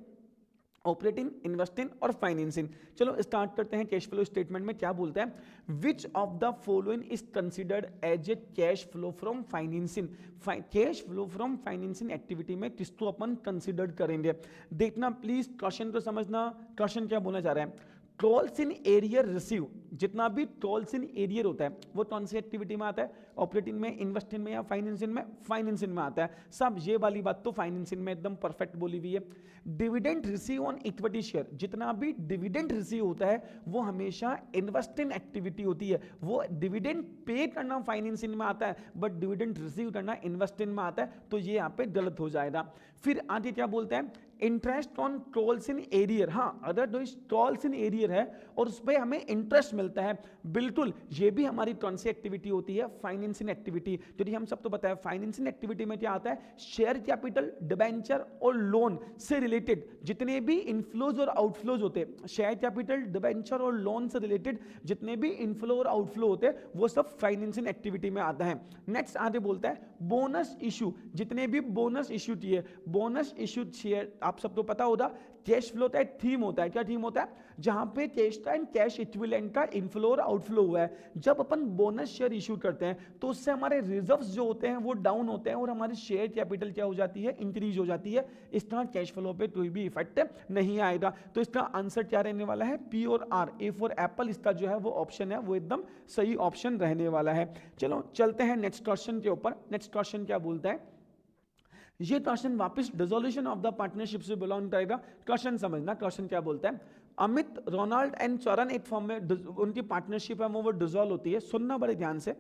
ऑपरेटिंग, इन्वेस्टिंग और फाइनेंसिंग। चलो स्टार्ट करते हैं। कैश फ्लो स्टेटमेंट में क्या बोलते हैं, which of the following is considered as a cash flow from financing. Cash flow from financing activity में किसको अपन कंसिडर करेंगे, देखना प्लीज, क्वेश्चन को समझना। क्वेश्चन क्या बोलना चाह रहा है, टोल्स इन एरियर रिसीव, जितना भी टोल्स इन एरियर होता है वो कौन सी एक्टिविटी में आता है, ऑपरेटिंग में, इन्वेस्टिंग में या फाइनेंसिंग में, फाइनेंसिंग में आता है। सब ये वाली बात तो फाइनेंसिंग में एकदम परफेक्ट बोली हुई है। Dividend receive on equity share, जितना भी डिविडेंड रिसीव होता है वो हमेशा इन्वेस्टिंग एक्टिविटी होती है। वो डिविडेंड पे करना फाइनेंसिंग में आता है, बट डिविडेंड रिसीव करना इन्वेस्टिंग में आता है, तो ये यहाँ पे गलत हो जाएगा। फिर आगे क्या बोलते हैं, interest on tolls in arrear. हाँ, अगर जो टोल्स इन एरियर है और उस पर हमें इंटरेस्ट मिलता है, बिल्कुल ये भी हमारी कौन सी एक्टिविटी होती है, फाइनेंसिंग एक्टिविटी। यदि हम सबको पता है फाइनेंसिंग एक्टिविटी में क्या आता है, शेयर कैपिटल, डिबेंचर और लोन से रिलेटेड जितने भी इनफ्लोज और आउटफ्लोज होते हैं, शेयर कैपिटल, डिबेंचर और लोन से रिलेटेड जितने भी इनफ्लो और आउटफ्लो होते हैं वो सब फाइनेंसिंग एक्टिविटी में आता है। नेक्स्ट आगे बोलता है बोनस इशू, जितने भी बोनस इशू किए, बोनस इशू शेयर आप सबको पता होगा कैश फ्लो का एक थीम होता है। क्या थीम होता है, जहां पे कैश का एंड कैश इक्विवेलेंट का इनफ्लो और आउटफ्लो हुआ है। जब अपन बोनस शेयर इशू करते हैं तो उससे हमारे रिजर्व्स जो होते हैं वो डाउन होते हैं और हमारी शेयर कैपिटल क्या हो जाती है, इंक्रीज हो जाती है। इसका कैश फ्लो पे कोई भी इफेक्ट नहीं आएगा। तो इसका आंसर क्या रहने वाला है, पी और आर, ए फॉर एप्पल, इसका जो है वो ऑप्शन है वो एकदम सही ऑप्शन रहने वाला है। चलो चलते हैं नेक्स्ट क्वेश्चन के ऊपर। नेक्स्ट क्वेश्चन क्या बोलता है, ये क्वेश्चन वापस डिसोल्यूशन ऑफ द पार्टनरशिप से बिलोंग करेगा। क्वेश्चन समझना, क्वेश्चन क्या बोलता है, अमित, रोनाल्ड एंड चरण एक फॉर्म में उनकी पार्टनरशिप है वो डिसॉल्व होती है। सुनना बड़े ध्यान से,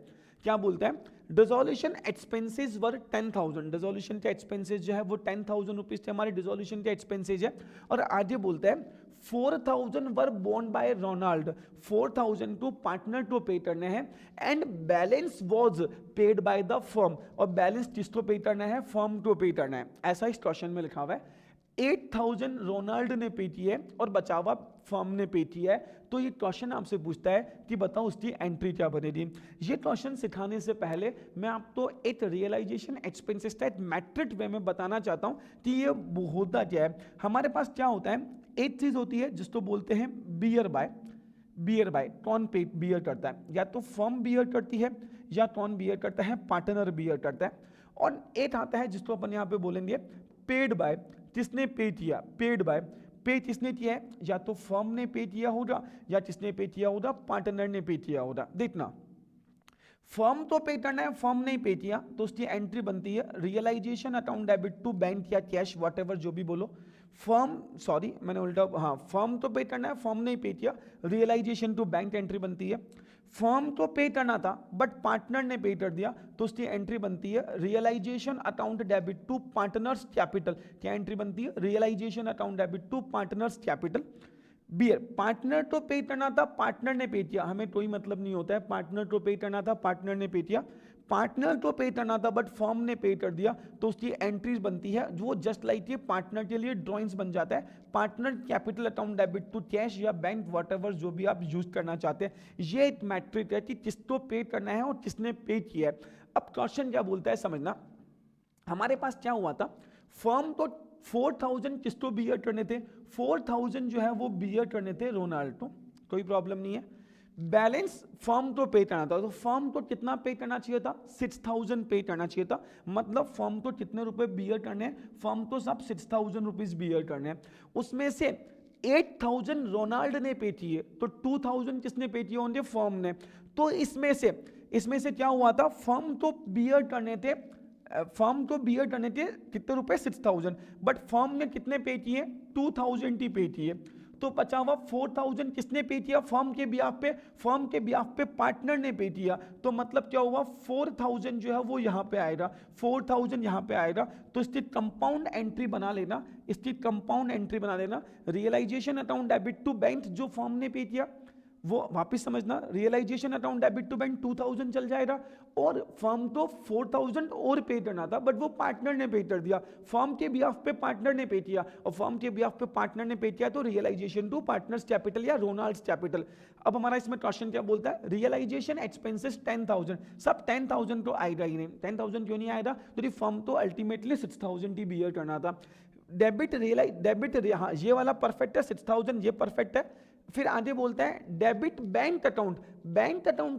क्या बोलता है, डिसोल्यूशन एक्सपेंसेस वर 10,000। डिसोल्यूशन के एक्सपेंसेस जो है वो 10,000 रुपीज थे, हमारे डिसोल्यूशन के एक्सपेंसेस है। और आगे बोलता है 4,000 वर बोन्ड by Ronald, 4,000 to partner to pay करने हैं, and balance was paid by the firm, और बैलेंस किसको पे करना है, फर्म को पे करना है। ऐसा इस क्वेश्चन में लिखा हुआ है। 8,000 रोनाल्ड ने पे किए और बचा हुआ फर्म ने पे किया है। तो ये क्वेश्चन आपसे पूछता है कि बताओ उसकी एंट्री क्या बनेगी। ये क्वेश्चन सिखाने से पहले मैं आपको एक रियलाइजेशन एक्सपेंसेस का एक मैट्रिक वे में बताना चाहता हूं कि ये होता क्या है। हमारे पास क्या होता है, एक चीज होती है जिसको बोलते हैं बियर बाय। बियर बाय कौन पे बियर करता है, या तो फर्म बियर करती है या कौन बियर करता है, पार्टनर बियर करता है। और एक आता है जिसको अपन यहाँ पे बोलेंगे पेड बाय, किसने पे किया, पेड बाय, पे किसने किया है, या तो फर्म ने पे किया होगा या किसने पे किया होगा, पार्टनर ने पे किया होगा। देखना, फर्म तो पे करना है, फर्म नहीं पे किया तो उसकी एंट्री बनती है realisation account debit to bank या कैश व्हाटएवर जो भी बोलो। फर्म, सॉरी मैंने उल्टा, हाँ फर्म तो पे करना है, फर्म नहीं पे किया, रियलाइजेशन टू बैंक एंट्री बनती है। फर्म तो पे करना था बट पार्टनर ने पे कर दिया तो उसकी एंट्री बनती है realisation account debit to partners capital. क्या एंट्री बनती है, realisation account debit to partners capital. Bear, partner तो पे करना था, पार्टनर ने पे किया, हमें कोई मतलब नहीं होता है, पार्टनर तो पे करना था, पार्टनर ने पे किया, पार्टनर तो पे करना था बट फर्म ने पे कर दिया तो उसकी एंट्रीज बनती है जो जस्ट लाइक ये पार्टनर के लिए ड्रॉइंग्स बन जाता है, partner capital account debit to cash या बैंक व्हाटएवर जो भी आप यूज करना चाहते हैं। ये एक मैट्रिक है कि किसको पे करना है और किसने पे किया है। अब क्वेश्चन क्या बोलता है समझना, हमारे पास क्या हुआ था, फर्म तो 4,000 किसको बियर करने थे, 4000 जो है वो बियर करने थे रोनाल्डो, कोई प्रॉब्लम नहीं है। बैलेंस फर्म को पे करना था, तो फर्म को कितना पे करना चाहिए था, 6000 पे करना चाहिए था। मतलब फर्म को कितने रुपए बियर करने हैं, फर्म को सब 6000 रुपीज बियर करने हैं। उसमें से 8000 रोनाल्ड ने पे किए, तो 2000 किसने पे किए होंगे, फर्म ने। तो इसमें से क्या हुआ था, फर्म को बियर करने थे कितने रुपए, 6000, बट फर्म ने कितने पे किए, 2000 ही पे किए। तो बचा हुआ 4000 किसने पे किया, फर्म के बिहाफ पे पार्टनर ने पे किया। तो मतलब क्या हुआ, 4000 जो है वो यहाँ पे आएगा, 4000 यहाँ पे आएगा। तो इसकी कंपाउंड एंट्री बना लेना, realisation account debit to bank जो फर्म ने पे किया वो वापस समझना, realisation account debit to bank 2000 चल जाएगा, और फर्म को 4000 और पे करना था, बट वो पार्टनर ने पे कर दिया, फर्म के बिहाफ पे पार्टनर ने पे किया, और फर्म के बिहाफ पे पार्टनर ने पे किया, तो रियलाइजेशन टू पार्टनर्स कैपिटल या रोनाल्ड्स कैपिटल। अब हमारा इसमें क्वेश्चन क्या बोलता है, रियलाइजेशन एक्सपेंसेस 10000, सब 10000 तो आएगा ही नहीं, 10000 क्यों नहीं आएगा, तो फर्म तो अल्टीमेटली 6000 ही बियर करना था। डेबिट ये वाला परफेक्ट है, 6000 ये परफेक्ट है। फिर आगे बोलता है डेबिट बैंक अकाउंट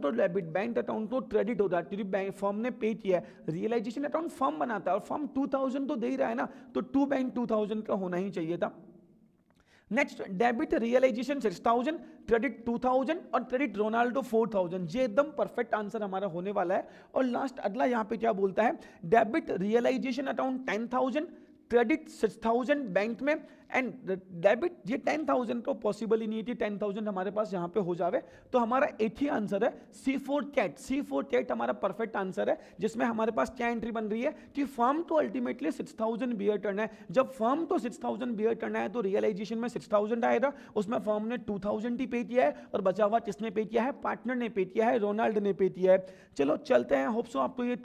तो डेबिट, बैंक अकाउंट तो क्रेडिट होता है, क्योंकि फर्म ने पे किया है। रियलाइजेशन अकाउंट फर्म बनाता है, और फर्म 2000 तो दे ही रहा है ना, तो टू बैंक 2000 का होना ही चाहिए था। नेक्स्ट, डेबिट रियलाइजेशन 6000, क्रेडिट 2000 और क्रेडिट रोनाल्डो 4000। ये एकदम परफेक्ट आंसर हमारा होने वाला है। और लास्ट अगला यहाँ पे क्या बोलता है, debit realisation account 10000, credit 6000 bank में, एंड डेबिट ये 10000 तो पॉसिबल ही नहीं है, 10000 हमारे पास यहाँ पे हो जावे। तो हमारा एक ही आंसर है, C4 कैट हमारा परफेक्ट आंसर है, जिसमें हमारे पास क्या एंट्री बन रही है कि फर्म तो अल्टीमेटली 6000 बियर करना है। जब फर्म तो 6000 बियर करना है, तो रियलाइजेशन में 6000 आएगा, उसमें फर्म ने 2000 ही पे किया है, और बचा हुआ किसने पे किया है, पार्टनर ने पे किया है, रोनाल्ड ने पे किया है। चलो चलते हैं, होप सो आपको ये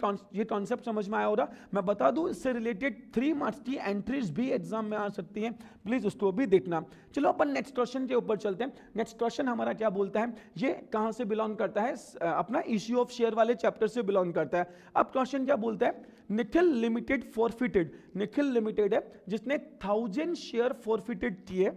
कॉन्सेप्ट समझ में आया होगा। मैं बता दूं, इससे रिलेटेड 3 मार्क्स की एंट्रीज भी एग्जाम में आ सकती हैं, प्लीज उसको भी देखना। चलो अपन नेक्स्ट क्वेश्चन के ऊपर चलते हैं। नेक्स्ट क्वेश्चन हमारा क्या बोलता है, ये कहां से बिलोंग करता है, अपना इश्यू ऑफ शेयर वाले चैप्टर से बिलोंग करता है। अब क्वेश्चन क्या बोलता है, Nikhil limited forfeited, Nikhil limited है जिसने 1000 शेयर फॉरफिटेड किए,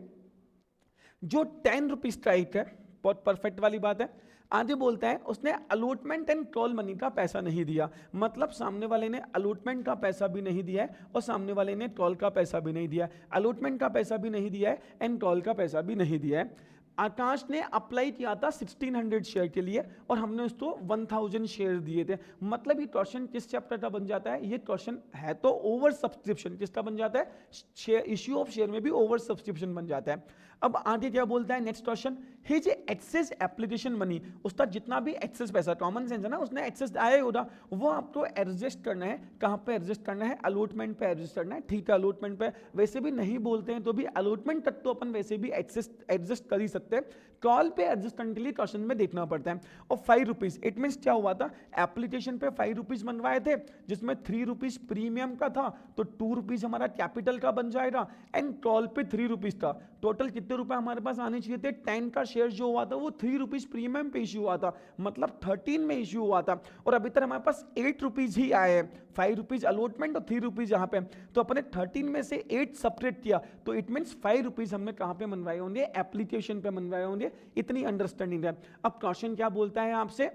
जो 10 रुपीज स्ट्राइक है, बहुत परफेक्ट वाली बात है। आगे बोलता है उसने अलॉटमेंट एंड कॉल मनी का पैसा नहीं दिया, मतलब सामने वाले ने अलॉटमेंट का पैसा भी नहीं दिया है, और सामने वाले ने कॉल का पैसा भी नहीं दिया है। अलॉटमेंट का पैसा भी नहीं दिया है, एंड कॉल का पैसा भी नहीं दिया है। आकाश ने अप्लाई किया था 1600 शेयर के लिए, और हमने उसको 1000 शेयर दिए थे। मतलब ये क्वेश्चन किस चैप्टर का बन जाता है, ये क्वेश्चन है तो ओवर सब्सक्रिप्शन, किसका बन जाता है, शेयर इश्यू ऑफ शेयर में भी ओवर सब्सक्रिप्शन बन जाता है। अब आगे क्या बोलता है next question, his excess application money, उसका जितना भी एक्सेस पैसा, कॉमन सेंस है ना, उसने एक्सेस आया होगा, वो आपको एडजस्ट करना है। कहां पे एडजस्ट करना है, अलॉटमेंट पे एडजस्ट करना है, ठीक है। अलॉटमेंट पे वैसे भी नहीं बोलते हैं, तो भी अलॉटमेंट तक तो अपन वैसे भी एडजस्ट कर ही सकते हैं, कॉल पे एडजस्ट करने के लिए क्वेश्चन में देखना पड़ता है। और 5 रुपीज, इट मीन क्या हुआ था, एप्लीकेशन पे 5 रुपीज बनवाए थे, जिसमें 3 रुपीज प्रीमियम का था, तो 2 रुपीज हमारा कैपिटल का बन जाएगा, एंड कॉल पे 3 रुपीज था। टोटल कितने रुपए हमारे पास आने चाहिए थे, 10 का शेयर जो हुआ था वो 3 रुपीज प्रीमियम पे इश्यू हुआ था, मतलब 13 में इश्यू हुआ था, और अभी तक हमारे पास 8 रुपीज ही आए हैं, 5 रुपीज अलॉटमेंट और 3 रुपीज यहाँ पे। तो अपने 13 में से 8 सपरेट किया, तो इट मीन्स 5 रुपीज हमने कहां पे मनवाए होंगे, एप्लीकेशन पे मनवाए होंगे। इतनी अंडरस्टैंडिंग है। अब क्वेश्चन क्या बोलता है आपसे,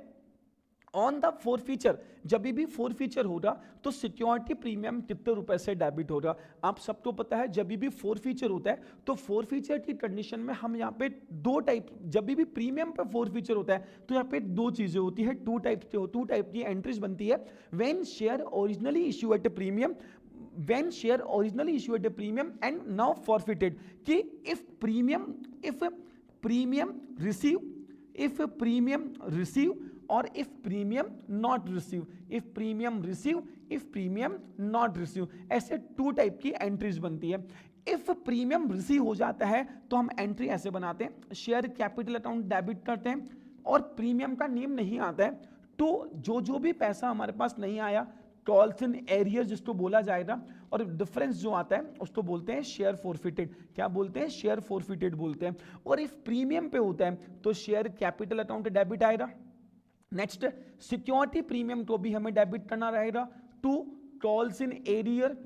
ऑन द फोरफीचर, जब भी फोरफीचर होगा तो सिक्योरिटी प्रीमियम कितने रुपए से डेबिट होगा। आप सबको पता है जब भी फोरफीचर होता है, तो फोरफीचर की कंडीशन में हम यहाँ पे 2 टाइप, जब भी प्रीमियम पे फोरफीचर होता है तो यहाँ पे 2 चीजें होती है, 2 टाइप की एंट्रीज बनती है। When share originally issue at A premium, when share originally issued a premium and now forfeited, कि if premium receive or if premium not receive, if premium receive, if premium not receive, ऐसे 2 type की entries बनती है। If premium receive हो जाता है तो हम एंट्री ऐसे बनाते हैं, शेयर कैपिटल अकाउंट डेबिट करते हैं, और प्रीमियम का नेम नहीं आता है, तो जो भी पैसा हमारे पास नहीं आया, कॉल्स इन एरियर जिसको बोला जाएगा, और डिफरेंस जो आता है उसको बोलते हैं शेयर फॉरफिटेड। क्या बोलते हैं, शेयर फॉरफिटेड बोलते हैं। और इफ प्रीमियम पे होता है तो शेयर कैपिटल अकाउंट डेबिट आएगा। नेक्स्ट, सिक्योरिटी प्रीमियम को भी हमें डेबिट करना रहेगा। टू कॉल्स इन एरियर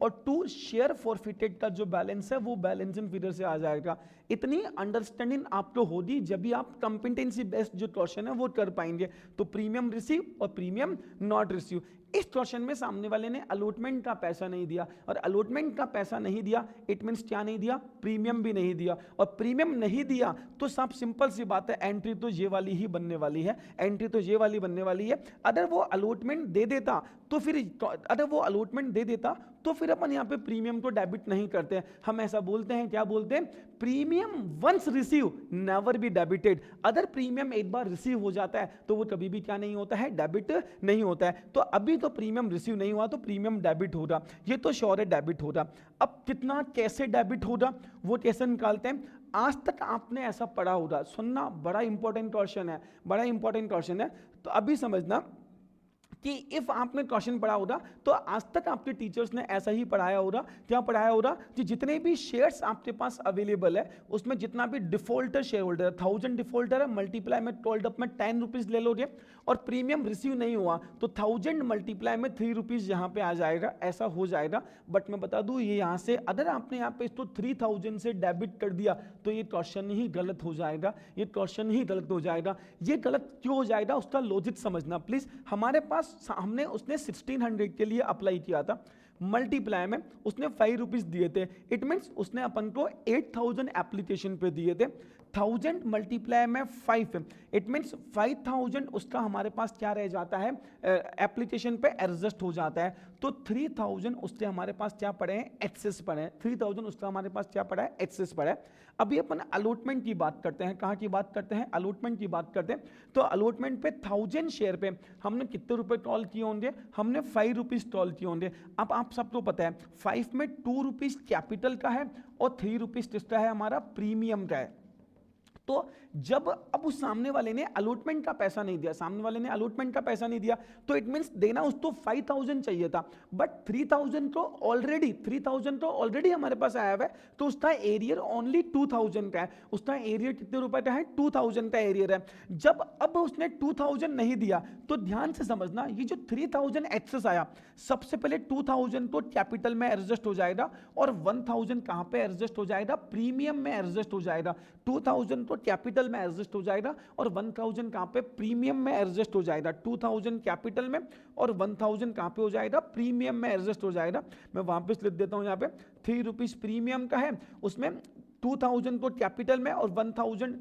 और 2 शेयर फॉरफिटेड का जो बैलेंस है वो बैलेंस इन फिगर से आ जाएगा। इतनी अंडरस्टैंडिंग आपको होगी जब भी आप कंपिटेंसी बेस्ड जो क्वेश्चन है वो कर पाएंगे। तो प्रीमियम रिसीव और प्रीमियम नॉट रिसीव। इस क्वेश्चन में सामने वाले ने अलॉटमेंट का पैसा नहीं दिया, और अलॉटमेंट का पैसा नहीं दिया इट मींस क्या नहीं दिया, प्रीमियम भी नहीं दिया। और प्रीमियम नहीं दिया तो सब सिंपल सी बात है, एंट्री तो ये वाली ही बनने वाली है, एंट्री तो ये वाली बनने वाली है। अगर वो अलॉटमेंट दे देता तो फिर अपन यहाँ पे प्रीमियम को डेबिट नहीं करते हैं। हम ऐसा बोलते हैं, क्या बोलते हैं, premium once receive never be debited. अगर प्रीमियम एक बार रिसीव हो जाता है तो वो कभी भी क्या नहीं होता है, डेबिट नहीं होता है। तो अभी तो प्रीमियम रिसीव नहीं हुआ तो प्रीमियम डेबिट होगा, ये तो श्योर है डेबिट होगा। अब कितना कैसे डेबिट होगा वो कैसे निकालते हैं। आज तक आपने ऐसा पढ़ा होगा, सुनना बड़ा इंपॉर्टेंट क्वेश्चन है, बड़ा इंपॉर्टेंट क्वेश्चन है। तो अभी समझना कि इफ आपने क्वेश्चन पढ़ा होगा तो आज तक आपके टीचर्स ने ऐसा ही पढ़ाया होगा। क्या पढ़ाया होगा कि जितने भी शेयर्स आपके पास अवेलेबल है उसमें जितना भी डिफॉल्टर शेयर होल्डर है, 1000 डिफॉल्टर है, मल्टीप्लाई में 12 अप में 10 रुपीज ले लोगे, और प्रीमियम रिसीव नहीं हुआ तो 1000 मल्टीप्लाई में 3 रुपीज यहाँ पे आ जाएगा, ऐसा हो जाएगा। बट मैं बता दूं ये यहाँ से अगर आपने यहाँ पे इसको 3000 से डेबिट कर दिया तो ये क्वेश्चन ही गलत हो जाएगा, ये क्वेश्चन ही गलत हो जाएगा। ये गलत क्यों हो जाएगा उसका लॉजिक समझना प्लीज। हमारे पास हमने उसने 1600 के लिए अप्लाई किया था, मल्टीप्लाई में उसने 5 रुपीज दिए थे, इट मींस उसने अपन को 8000 एप्लीकेशन पे दिए थे। 1000 मल्टीप्लाई में 5, इट मींस 5000 उसका हमारे पास क्या रह जाता है, एप्लीकेशन पे एडजस्ट हो जाता है। तो 3000 उसके हमारे पास क्या पड़े हैं, एक्सेस पड़े हैं। 3000 उसका हमारे पास क्या पड़ा है, एक्सेस पड़ा है। अभी अपन अलॉटमेंट की बात करते हैं, कहाँ की बात करते हैं, अलॉटमेंट की बात करते हैं। तो अलॉटमेंट पे 1000 शेयर पे हमने कितने रुपए टॉल किए होंगे, हमने 5 रुपीज टॉल किए होंगे। अब आप सबको पता है 5 में 2 रुपीज कैपिटल का है और 3 रुपीज किसका है, हमारा प्रीमियम का है। तो जब अब उस सामने वाले ने अलॉटमेंट का पैसा नहीं दिया, सामने वाले ने अलॉटमेंट का पैसा नहीं दिया तो इट मींस देना उसको 5000 चाहिए था, बट 3000 तो ऑलरेडी हमारे पास आया हुआ है। तो उसका एरियर ओनली 2000 का है, उसका एरियर कितने रुपए का है, 2000 का एरियर है। जब अब उसने 2000 नहीं दिया तो ध्यान से समझना, ये जो 3000 एक्सेस आया, सबसे पहले 2000 तो कैपिटल में एडजस्ट हो जाएगा और 1000 कहां पे एडजस्ट हो जाएगा, प्रीमियम में एडजस्ट हो जाएगा। 2000 तो कैपिटल में एडजस्ट हो जाएगा और 1000 कहां पे, प्रीमियम में एडजस्ट हो जाएगा। 2000 कैपिटल में और 1000 कहां पे हो जाएगा, प्रीमियम में एडजस्ट हो जाएगा। मैं वापस लिख देता हूं यहाँ पे, 3 रुपीज प्रीमियम का है, उसमें 2000 तो कैपिटल में और 1000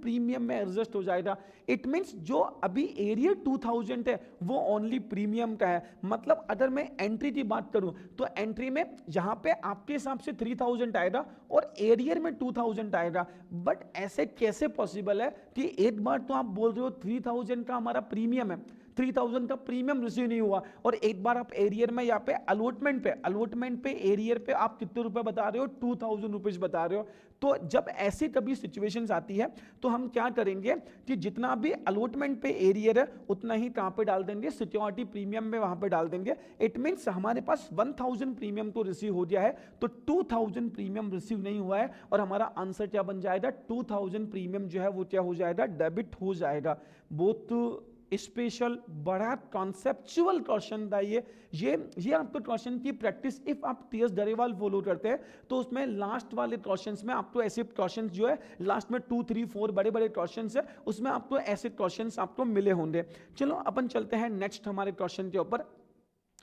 प्रीमियम में एडजस्ट हो जाएगा। इट मींस जो अभी एरियर 2000 है वो ओनली प्रीमियम का है। मतलब अगर मैं एंट्री की बात करूं तो एंट्री में यहां पे आपके हिसाब से 3000 आएगा और एरियर में 2000 आएगा। बट ऐसे कैसे पॉसिबल है कि एक बार तो आप बोल रहे हो 3000 का हमारा प्रीमियम है, 3000 का प्रीमियम रिसीव नहीं हुआ, और एक बार आप एरियर में यहाँ पे अलॉटमेंट पे एरियर पे आप कितने रुपए बता रहे हो, 2000 रुपीज बता रहे हो। तो जब ऐसी कभी सिचुएशंस आती है तो हम क्या करेंगे कि जितना भी अलॉटमेंट पे एरियर है उतना ही कहां पे डाल देंगे, सिक्योरिटी प्रीमियम में वहां पे डाल देंगे। इट मींस हमारे पास 1000 प्रीमियम तो रिसीव हो गया है तो 2000 प्रीमियम रिसीव नहीं हुआ है, और हमारा आंसर क्या बन जाएगा, 2000 प्रीमियम जो है वो क्या हो जाएगा, डेबिट हो जाएगा। बहुत स्पेशल बड़ा कॉन्सेप्चुअल क्वेश्चन था ये आपको क्वेश्चन की प्रैक्टिस इफ आप टीएस डरेवाल फॉलो करते हैं तो उसमें लास्ट वाले क्वेश्चंस में आपको ऐसे क्वेश्चंस जो है लास्ट में 2, 3, 4 बड़े बड़े क्वेश्चंस है, उसमें आपको ऐसे क्वेश्चंस आपको मिले होंगे। चलो अपन चलते हैं नेक्स्ट हमारे क्वेश्चन के ऊपर।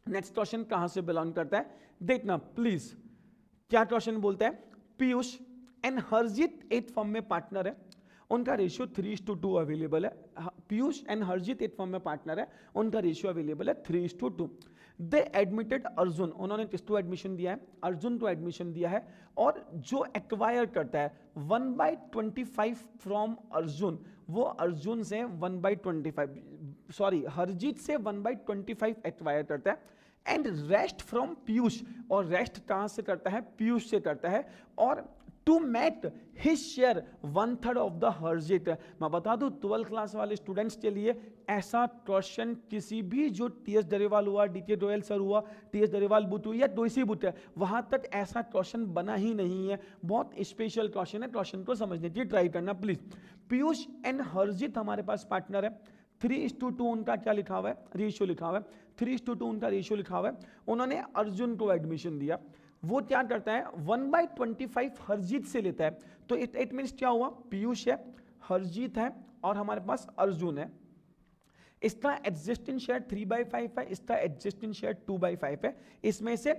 नेक्स्ट क्वेश्चन कहां से बिलोंग करता है देखना प्लीज। क्या क्वेश्चन बोलता है, पीयूष एंड हरजीत 8 फर्म में पार्टनर है, उनका रेशियो 3:2 अवेलेबल है। पीयूष एंड हरजीत 8 फर्म में पार्टनर है, उनका रेशियो अवेलेबल है 3:2। दे एडमिटेड अर्जुन, उन्होंने किसको एडमिशन दिया है, अर्जुन को एडमिशन दिया है। और जो एक्वायर करता है 1/25 फ्रॉम अर्जुन, वो अर्जुन से 1/25 सॉरी हरजीत से 1/25 एक्वायर करता है। एंड रेस्ट फ्रॉम पीयूष, और रेस्ट कहां से करता है, पीयूष से करता है। और to make his share 1/3 of the Harjeet. मैं बता दूं 12th क्लास वाले स्टूडेंट्स के लिए ऐसा क्वेश्चन किसी भी जो टीएस डरेवाल हुआ, डीके डोयल सर हुआ, टीएस डरेवाल बुट हुई या डोइसी बुट है, वहां तक ऐसा क्वेश्चन बना ही नहीं है। बहुत स्पेशल क्वेश्चन है, क्वेश्चन को समझने की ट्राई करना प्लीज। पीयूष एंड हरजीत हमारे पास पार्टनर है, 3:2 उनका क्या लिखा हुआ है, रेशियो लिखा हुआ है, 3:2 उनका रेशियो लिखा हुआ है। उन्होंने अर्जुन को एडमिशन दिया, वो क्या करता है 1/25 हरजीत से लेता है। तो इट मीन्स क्या हुआ, पीयूष है, हरजीत है और हमारे पास अर्जुन है। इसका एडजस्टिंग शेयर 3/5 है, इसका एडजस्टिंग शेयर 2/5 है। इसमें से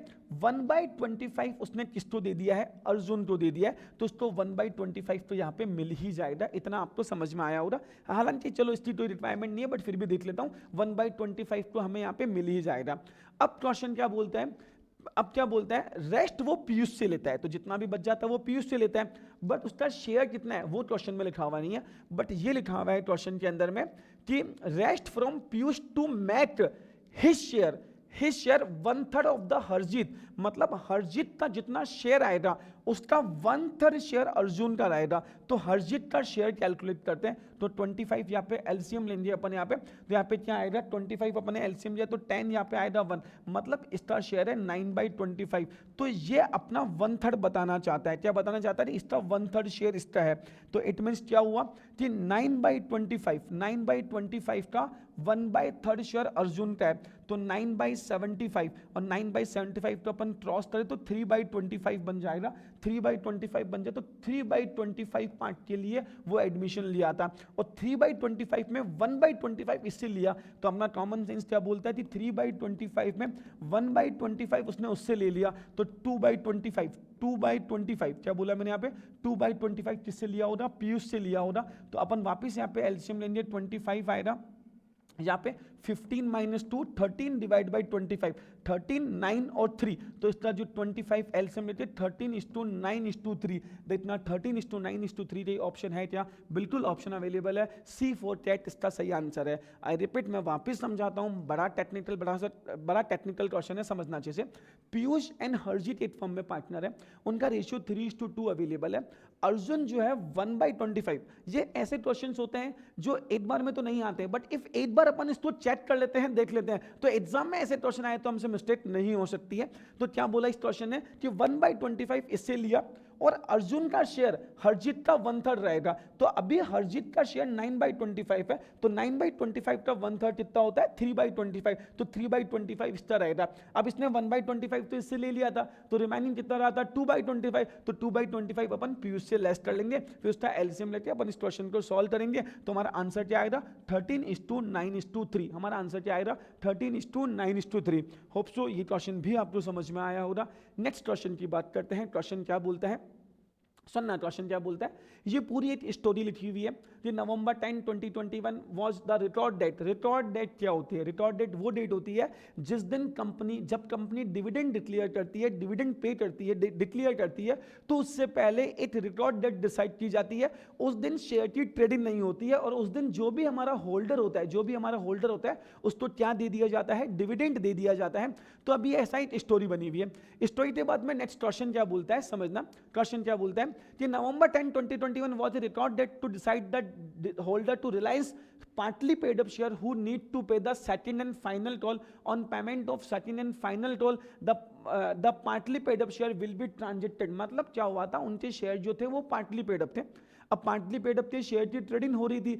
1/25 उसने किसको दे दिया है, अर्जुन को दे दिया है, तो उसको 1/25 तो यहाँ पे मिल ही जाएगा। इतना आपको समझ में आया होगा। हालांकि चलो इसकी कोई रिक्वायरमेंट नहीं है, बट फिर भी देख लेता हूँ, 1/25 तो हमें यहाँ पे मिल ही जाएगा। अब क्वेश्चन क्या बोलता है, अब क्या बोलता है, रेस्ट वो पीयूष से लेता है, तो जितना भी बच जाता है वो पीयूष से लेता है, बट उसका शेयर कितना है वो क्वेश्चन में लिखा हुआ नहीं है, बट ये लिखा हुआ है क्वेश्चन के अंदर में कि rest from Piyush to make his share 1/3 of the Harjeet, मतलब हरजीत का जितना शेयर आएगा उसका 1/3 शेयर अर्जुन का रहेगा। तो हरजीत का शेयर कैलकुलेट करते हैं, तो 25 यहाँ पे एलसीएम लेंगे अपन यहाँ पे, तो यहाँ पे क्या आएगा 25 अपने एलसीएम लिया तो 10 यहाँ पे आएगा 1, मतलब इसका शेयर है 9/25। तो ये अपना 1/3 बताना चाहता है, क्या बताना चाहता है, इसका 1/3 शेयर इसका है। तो इट मीन्स क्या हुआ कि 9/25 का 1/3 शेयर अर्जुन का है, तो 9/75 और 9/75 तो अपन क्रॉस करें तो 3/25 बन जाएगा, 3/25 बन जाए तो 3/25 पार्ट के लिए वो एडमिशन लिया था, और 3/25 में 1/25 इससे लिया, तो अपना कॉमन सेंस क्या बोलता है कि 3/25 में 1/25 उसने उससे ले लिया, तो 2/25 क्या बोला मैंने यहाँ पे, 2/25 किससे लिया होगा, पीयूष से लिया होगा। तो अपन वापिस यहाँ पे एलसीएम लेंगे, 25 आएगा यहाँ पे 15 - 2 13 डिवाइड बाई 25, 13 9 और 3, तो इसका जो 25 एलसीएम लेते 13:9:3, इतना 13:9:3 ये ऑप्शन है क्या, बिल्कुल ऑप्शन अवेलेबल है, C4 कैट इसका सही आंसर है। आई रिपीट, मैं वापस समझाता हूँ, बड़ा टेक्निकल क्वेश्चन है, समझना अच्छे से। पीयूष एंड हरजीत एक फर्म में पार्टनर है, उनका रेशियो 3:2 अवेलेबल है। अर्जुन जो है 1/25, ये ऐसे क्वेश्चंस होते हैं जो एक बार में तो नहीं आते, बट इफ एक बार अपन इसको चेक कर लेते हैं, देख लेते हैं, तो एग्जाम में ऐसे क्वेश्चन आए तो हमसे मिस्टेक नहीं हो सकती है। तो क्या बोला इस क्वेश्चन ने कि 1/25 इससे लिया, और अर्जुन का शेयर हरजीत का 1/3 रहेगा, तो अभी हरजीत का शेयर 9/25 है, तो 9/25 का 1/3 कितना होता है 3/25, तो 3/25 इसका रहेगा। अब इसने 1/25 तो इससे ले लिया था, तो रिमाइनिंग कितना रहा था 2/25, तो 2/25 अपन पीयूष से लेस कर लेंगे, फिर उसका एलसीएम लेके अपन इस क्वेश्चन को सॉल्व करेंगे, तो हमारा आंसर क्या आएगा 13:9:3, हमारा आंसर क्या आएगा 13:9:3। होप सो ये क्वेश्चन भी आपको समझ में आया होगा। नेक्स्ट क्वेश्चन की बात करते हैं, क्वेश्चन क्या बोलता है, सुनना क्वेश्चन क्या बोलता है। ये पूरी एक स्टोरी लिखी हुई है कि November 10, 2021 was the record date. Record date क्या होती है, रिकॉर्ड डेट वो डेट होती है जिस दिन जब कंपनी डिविडेंड डिक्लेयर करती है, डिविडेंड पे करती है, डिक्लेयर करती है, तो उससे पहले एक रिकॉर्ड डेट डिसाइड की जाती है। उस दिन शेयर की ट्रेडिंग नहीं होती है, और उस दिन जो भी हमारा होल्डर होता है उसको क्या दे दिया जाता है, डिविडेंड दे दिया जाता है। तो अभी ऐसा एक स्टोरी बनी हुई है। स्टोरी के बाद में नेक्स्ट क्वेश्चन क्या बोलता है, समझना क्वेश्चन क्या बोलता है कि November 10, 2021 was a record date to decide the holder to Reliance partly paid up share who need to pay the second and final toll. On payment of second and final toll, the partly paid up share will be transacted। मतलब क्या हुआ था, उनके share जो थे वो partly paid up थे। अब पार्टली पेड अप थे, शेयर की ट्रेडिंग हो रही थी,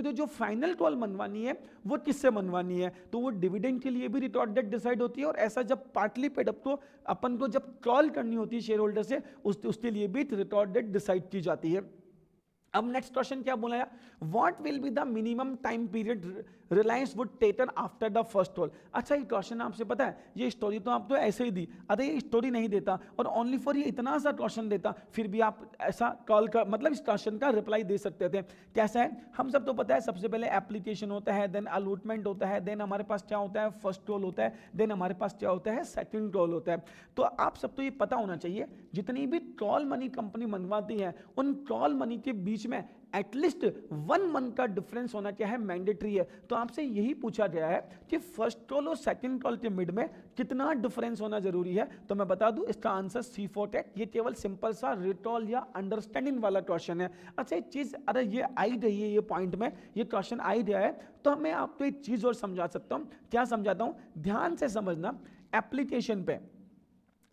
तो जो फाइनल टोल मनवानी है वो किससे मनवानी है, तो वो डिविडेंड के लिए भी रिकॉर्ड डेट डिसाइड होती है, और ऐसा जब पार्टली पेड अप तो अपन को जब कॉल करनी होती है शेयर होल्डर से, उसके लिए भी रिकॉर्ड डेट डिसाइड की जाती है। अब नेक्स्ट क्वेश्चन क्या बोला, what will be the minimum time period Reliance would taken after the first toll. अच्छा ये क्वेश्चन आपसे पता है, ये स्टोरी तो आप तो ऐसे ही दी, अरे ये स्टोरी नहीं देता और ओनली फॉर ये इतना सा क्वेश्चन देता, फिर भी आप ऐसा कॉल कर मतलब इस क्वेश्चन का रिप्लाई दे सकते थे। कैसा है, हम सब तो पता है सबसे पहले एप्लीकेशन होता है, देन अलॉटमेंट होता है, देन हमारे पास क्या होता है फर्स्ट टोल होता है, देन हमारे पास क्या होता है सेकंड टोल होता है। तो आप सब तो ये पता होना चाहिए, जितनी भी कॉल मनी कंपनी मनवाती है उन कॉल मनी के बीच में एटलीस्ट 1 मंथ का डिफरेंस होना क्या है, मैंडेटरी है। तो आपसे यही पूछा गया है कि फर्स्ट कॉल और सेकंड कॉल के मिड में कितना डिफरेंस होना जरूरी है। तो मैं बता दूं इसका आंसर C4 टेक, ये केवल सिंपल सा रिटॉल या अंडरस्टैंडिंग वाला क्वेश्चन है। अच्छा एक चीज, अरे ये आई रही है, ये पॉइंट में ये क्वेश्चन आई गया है, तो मैं आपको एक चीज और समझा सकता हूं। क्या समझाता हूं, ध्यान से समझना।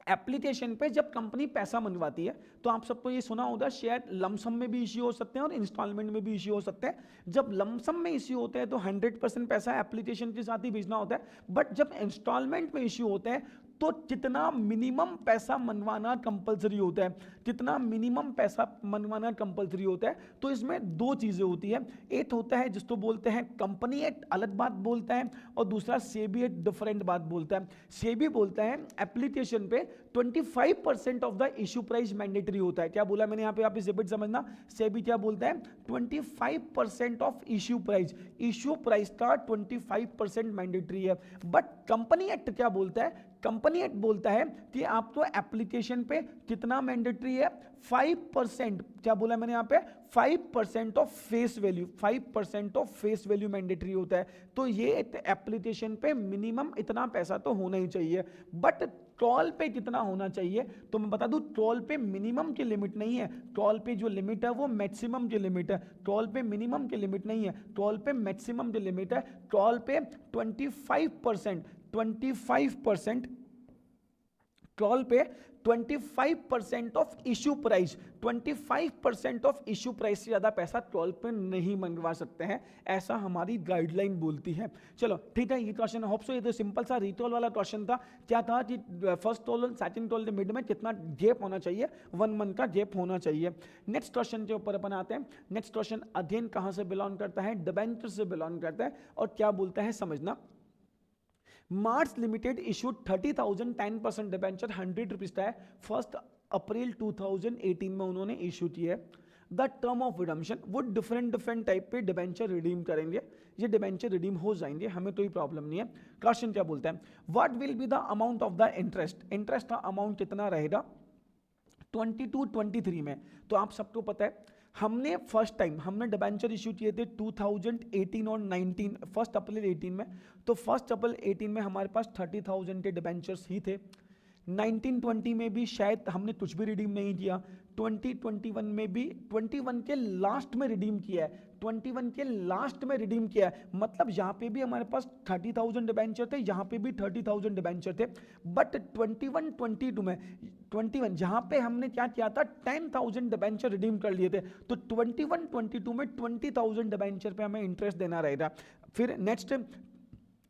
एप्लीकेशन पे जब कंपनी पैसा मंगवाती है तो आप सबको ये सुना होगा शेयर लमसम में भी इश्यू हो सकते हैं और इंस्टॉलमेंट में भी इश्यू हो सकते हैं। जब लमसम में इश्यू होते हैं तो 100% पैसा एप्लीकेशन के साथ ही भेजना होता है, बट जब इंस्टॉलमेंट में इश्यू होते हैं तो कितना मिनिमम पैसा मनवाना कंपलसरी होता है, कितना मिनिमम पैसा मनवाना कंपलसरी होता है। तो इसमें दो चीजें होती है, एक होता है जिसको बोलते हैं कंपनी एक्ट अलग बात बोलता है और दूसरा सेबी एक्ट डिफरेंट बात बोलता है। सेबी बोलता है एप्लीकेशन पे 25% of the issue price mandatory होता है। क्या बोला मैंने यहाँ पे, आप इसे बिट समझना। सेबी क्या बोलता है 25% ऑफ इश्यू प्राइस का 25% मैंडेटरी है। बट कंपनी एक्ट क्या बोलता है, कंपनी एक्ट बोलता है कि आपको एप्लीकेशन पे कितना मैंडेटरी है 5%। क्या बोला मैंने यहाँ पे 5% of face value, 5% of face value mandatory होता है। तो ये एप्लीकेशन पे मिनिमम इतना पैसा तो होना ही चाहिए। बट ट्रॉल पे कितना होना चाहिए, तो मैं बता दूं ट्रॉल पे मिनिमम की लिमिट नहीं है, ट्रॉल पे जो लिमिट है वो मैक्सिमम की लिमिट है। ट्रॉल पे मिनिमम की लिमिट नहीं है, ट्रॉल पे मैक्सिमम की लिमिट है। ट्रॉल पे 25% ट्रॉल पे 25% of issue price, 25% of issue price से ज्यादा पैसा ट्रॉल पे नहीं मंगवा सकते हैं, ऐसा हमारी गाइडलाइन बोलती है। चलो ठीक है, ये क्वेश्चन होप सो ये तो सिंपल सा रिटोल वाला क्वेश्चन था। क्या था कि फर्स्ट टोल और सेकंड टोल के मिड में कितना गैप होना चाहिए, 1 मंथ का गैप होना चाहिए। नेक्स्ट क्वेश्चन के ऊपर अपन आते हैं। नेक्स्ट क्वेश्चन अध्ययन कहां से बिलोंग करता है, डिबेंचर से बिलोंग करता है और क्या बोलता है समझना। मार्च लिमिटेड इशूड 30,000 10% डिबेंचर 100 रुपीज का है, 1 अप्रैल 2018 में उन्होंने इशू किया है। द टर्म ऑफ रिडम्पशन, वो डिफरेंट टाइप पे डिबेंचर रिडीम करेंगे, ये डिबेंचर रिडीम हो जाएंगे, हमें कोई प्रॉब्लम नहीं है। क्वेश्चन क्या बोलता है, what will be the amount of the interest, interest का अमाउंट कितना रहेगा 22-23 में। तो आप सबको पता है हमने फर्स्ट टाइम हमने डिबेंचर इशू किए थे 2018 और 19, 1 अप्रैल 18 में। तो 1 अप्रैल 18 में हमारे पास 30,000 के डिबेंचर्स ही थे। 19-20 में भी शायद हमने कुछ भी रिडीम नहीं किया। 2021 में भी 21 के लास्ट में रिडीम किया है, 21 के लास्ट में रिडीम किया है। मतलब यहाँ पे भी हमारे पास 30,000 डिबेंचर थे, यहाँ पे भी 30,000 डिबेंचर थे। बट 21-22 में 21 जहाँ पे हमने क्या किया था 10,000 डिबेंचर रिडीम कर लिए थे। तो 21-22 में 20,000 डिबेंचर पे हमें इंटरेस्ट देना रहेगा। फिर नेक्स्ट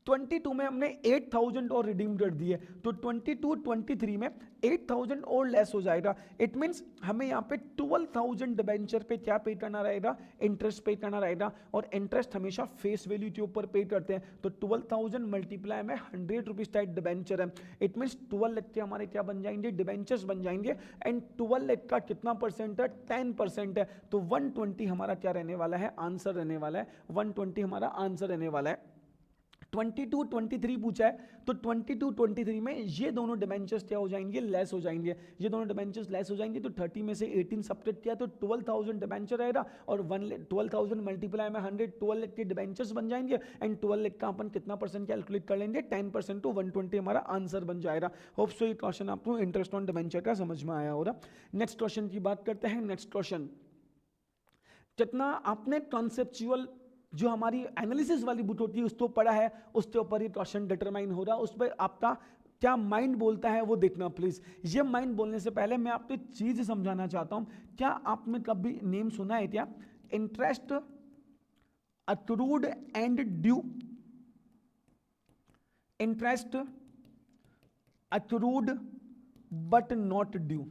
22 में हमने 8,000 और रिडीम कर दिए, तो 22-23 में 8,000 और लेस हो जाएगा। इट मींस हमें यहाँ पे 12,000 डिबेंचर पे क्या पे करना रहेगा, इंटरेस्ट पे करना रहेगा। और इंटरेस्ट हमेशा फेस वैल्यू के ऊपर पे करते हैं। तो 12,000 मल्टीप्लाई में 100 रुपीज टाइप डिबेंचर है। इट मींस 12 लाख के हमारे क्या बन जाएंगे, डिबेंचर्स बन जाएंगे। एंड 12 लाख का कितना परसेंट है, 10% है। तो 120 हमारा क्या रहने वाला है, आंसर रहने वाला है। 120 हमारा आंसर रहने वाला है। 22-23 पूछा है, तो 22-23 में ये दोनों डिबेंचर्स क्या हो जाएंगे, लेस हो जाएंगे। ये दोनों डिबेंचर्स लेस हो जाएंगे। तो 30 में से 18 सब्ट्रैक्ट किया तो 12,000 डिबेंचर रहेगा और 12,000 मल्टीप्लाई में 100, 12 लाख के डिबेंचर्स बन जाएंगे। एंड 12 लाख का अपन कितना परसेंट कैलकुलेट कर लेंगे, 10%। तो 120 हमारा आंसर बन जाएगा। होप सो ये क्वेश्चन आपको इंटरेस्ट ऑन डिबेंचर का समझ में आया होगा। नेक्स्ट क्वेश्चन की बात करते हैं। नेक्स्ट क्वेश्चन, कितना आपने कॉन्सेप्चुअल जो हमारी एनालिसिस वाली बुक होती है उसको पढ़ा है, उसके ऊपर ये क्वेश्चन डिटरमाइन हो रहा है। उस पर आपका क्या माइंड बोलता है वो देखना प्लीज। ये माइंड बोलने से पहले मैं आपको एक चीज समझाना चाहता हूं। क्या आपने कभी नेम सुना है क्या, interest accrued and due, interest accrued but not due.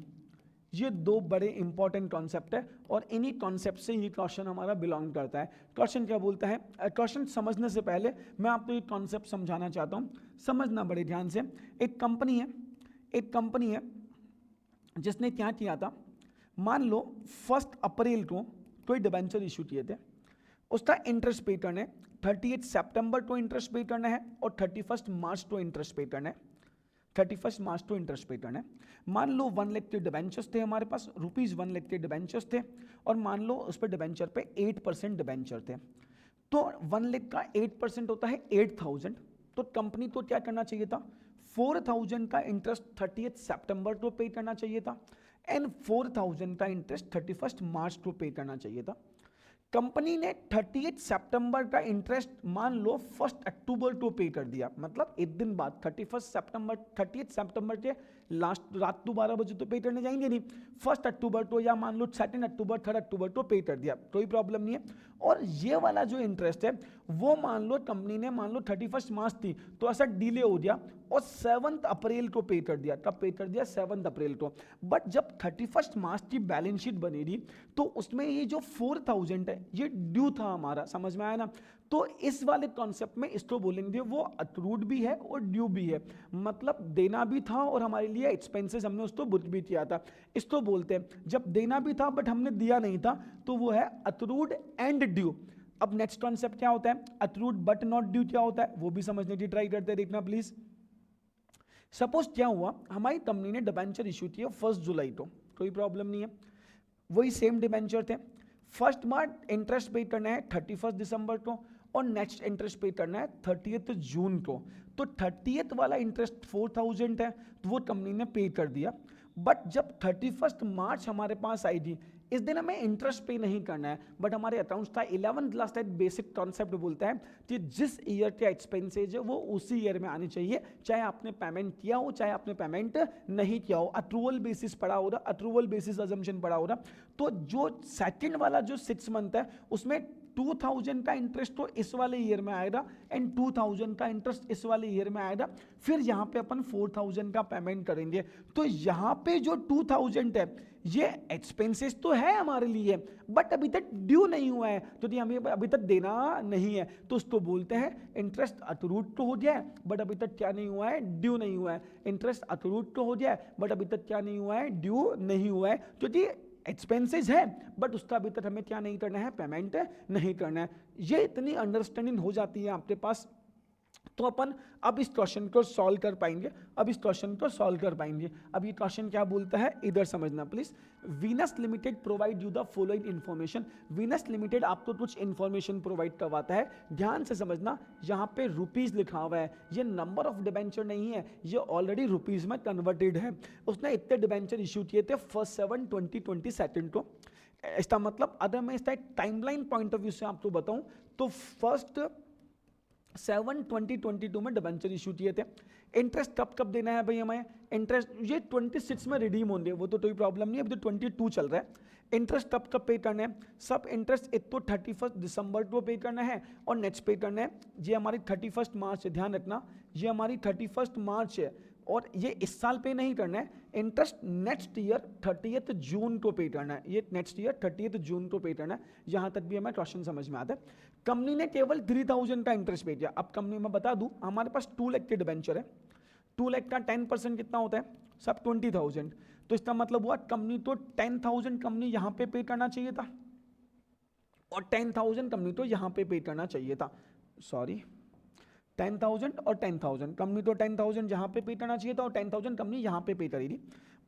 ये दो बड़े इंपॉर्टेंट कॉन्सेप्ट है और इन्हीं कॉन्सेप्ट से ये क्वेश्चन हमारा बिलोंग करता है। क्वेश्चन क्या बोलता है, क्वेश्चन समझने से पहले मैं आपको ये कॉन्सेप्ट समझाना चाहता हूँ, समझना बड़े ध्यान से। एक कंपनी है जिसने क्या किया था, मान लो 1 अप्रैल को कोई डिबेंचर इशू किए थे, उसका इंटरेस्ट पे करना है 38 सितंबर को इंटरेस्ट पे करना है और 31 मार्च को इंटरेस्ट पे करना है, 31 मार्च को इंटरेस्ट पे करना है। मान लो 1 लाख के डिबेंचर्स थे हमारे पास, ₹1 लाख के डिबेंचर्स थे और मान लो उस पर डिबेंचर पे 8% डिबेंचर थे। तो 1 लाख का 8% होता है 8,000। तो कंपनी को क्या करना चाहिए था, 4,000 का इंटरेस्ट 30 सितंबर को पे करना चाहिए था एंड 4,000 का इंटरेस्ट 31 मार्च को पे करना चाहिए था। कंपनी ने 38 सितंबर का इंटरेस्ट मान लो 1 अक्टूबर को पे कर दिया, मतलब एक दिन बाद 38 सितंबर के लास्ट रात को 12 बजे तो पे करने जाएंगे नहीं, 1 अक्टूबर तो या मान लो 2 अक्टूबर 3 अक्टूबर तो पे कर दिया, कोई प्रॉब्लम नहीं है। और ये वाला जो इंटरेस्ट है वो मान लो कंपनी ने मान लो 31 मार्च थी तो ऐसा डिले हो गया और 7 अप्रैल को पे कर दिया, कब पे कर दिया 7 अप्रैल को। बट जब 31 मार्च की बैलेंस शीट बनेगी तो उसमें ये जो 4000 है ये ड्यू था हमारा, समझ में आया ना। तो इस वाले कॉन्सेप्ट में इसको बोलेंगे वो अक्रूड भी है और ड्यू भी है, मतलब देना भी था और हमारे लिए एक्सपेंसेस हमने उसको बुक भी किया था। इसको बोलते हैं जब देना भी था बट हमने दिया नहीं था तो वो है अक्रूड एंड ड्यू। अब नेक्स्ट कॉन्सेप्ट क्या होता है, अक्रूड बट नॉट ड्यू क्या होता है वो भी समझने की ट्राई करते हैं, देखना प्लीज। सपोज क्या हुआ, हमारी कंपनी ने डिबेंचर इशू किया 1 जुलाई को, कोई प्रॉब्लम नहीं है, वही सेम डिबेंचर थे। फर्स्ट मार्च इंटरेस्ट पे करना है 31 दिसंबर को और नेक्स्ट इंटरेस्ट पे करना है 30 जून को। तो 30 वाला इंटरेस्ट 4000 है तो वो कंपनी ने पे कर दिया। बट जब 31 मार्च हमारे पास आई थी, इस दिन हमें इंटरेस्ट पे नहीं करना है, बट हमारे अकाउंट्स था 11th क्लास का एक बेसिक कॉन्सेप्ट बोलता है कि जिस ईयर के एक्सपेंसेज है वो उसी ईयर में आनी चाहिए, चाहे आपने पेमेंट किया हो चाहे आपने पेमेंट नहीं किया हो, अप्रूवल बेसिस पड़ा हो रहा, अप्रूवल बेसिस अजम्पशन पड़ा हो रहा। तो जो सेकंड वाला जो 6 मंथ है उसमें 2000 का इंटरेस्ट तो इस वाले ईयर में आएगा एंड 2000 का इंटरेस्ट इस वाले ईयर में आएगा, फिर यहाँ पे अपन 4000 का पेमेंट करेंगे। तो यहाँ पे जो 2000 है ये एक्सपेंसेस तो है हमारे लिए बट अभी तक ड्यू नहीं हुआ है, तो हमें अभी तक देना नहीं है, तो उसको बोलते हैं इंटरेस्ट अक्रूड तो हो गया है बट अभी तक क्या नहीं हुआ है, ड्यू नहीं हुआ है। इंटरेस्ट अक्रूड तो हो गया है बट अभी तक क्या नहीं हुआ है, ड्यू नहीं हुआ है, क्योंकि एक्सपेंसेस है बट उसका अभी तक हमें क्या नहीं करना है, पेमेंट नहीं करना है। ये इतनी अंडरस्टैंडिंग हो जाती है आपके पास तो अपन अब इस क्वेश्चन को सॉल्व कर पाएंगे, अब इस क्वेश्चन को सॉल्व कर पाएंगे। अब ये क्वेश्चन क्या बोलता है इधर समझना please. Venus limited provide you the following information. Venus limited आपको कुछ इन्फॉर्मेशन प्रोवाइड करवाता है, ध्यान से समझना। यहाँ पे रुपीज लिखा हुआ है, ये नंबर ऑफ डिबेंचर नहीं है, ये ऑलरेडी रुपीज में कन्वर्टेड है। उसने इतने डिबेंचर इशू किए थे 1/7/2022 को। इसका मतलब अगर मैं इसका एक टाइमलाइन पॉइंट ऑफ व्यू से आपको बताऊं तो 1/7/2022 में डिबेंचर इशू किए थे। इंटरेस्ट कब कब देना है भाई हमें, इंटरेस्ट ये 26 में रिडीम होंगे, वो तो कोई प्रॉब्लम नहीं है, अभी तो 22 चल रहा है। इंटरेस्ट कब कब पे करना है, सब इंटरेस्ट एक तो 31 दिसंबर को पे करना है और नेक्स्ट पे करना है। ये हमारी 31 मार्च है, ध्यान रखना ये हमारी 31 मार्च है और ये इस साल पे नहीं करना है। इंटरेस्ट नेक्स्ट ईयर 30 जून को पे करना है, ये नेक्स्ट ईयर 30 जून को पे करना है। यहाँ तक भी हमें क्वेश्चन समझ में आता है। कंपनी ने केवल 3000 का इंटरेस्ट पे किया। अब कंपनी में बता दूं हमारे पास 2 लाख के डिबेंचर है, 2 लाख का 10% कितना होता है, सब 20,000। तो इसका मतलब हुआ कंपनी तो 10,000 कंपनी यहाँ पे करना चाहिए था और 10,000 कंपनी तो यहाँ पे करना चाहिए था, सॉरी 10,000 और 10,000 कंपनी तो 10,000 यहाँ पे करना चाहिए था और 10,000 कंपनी यहाँ पे करेगी।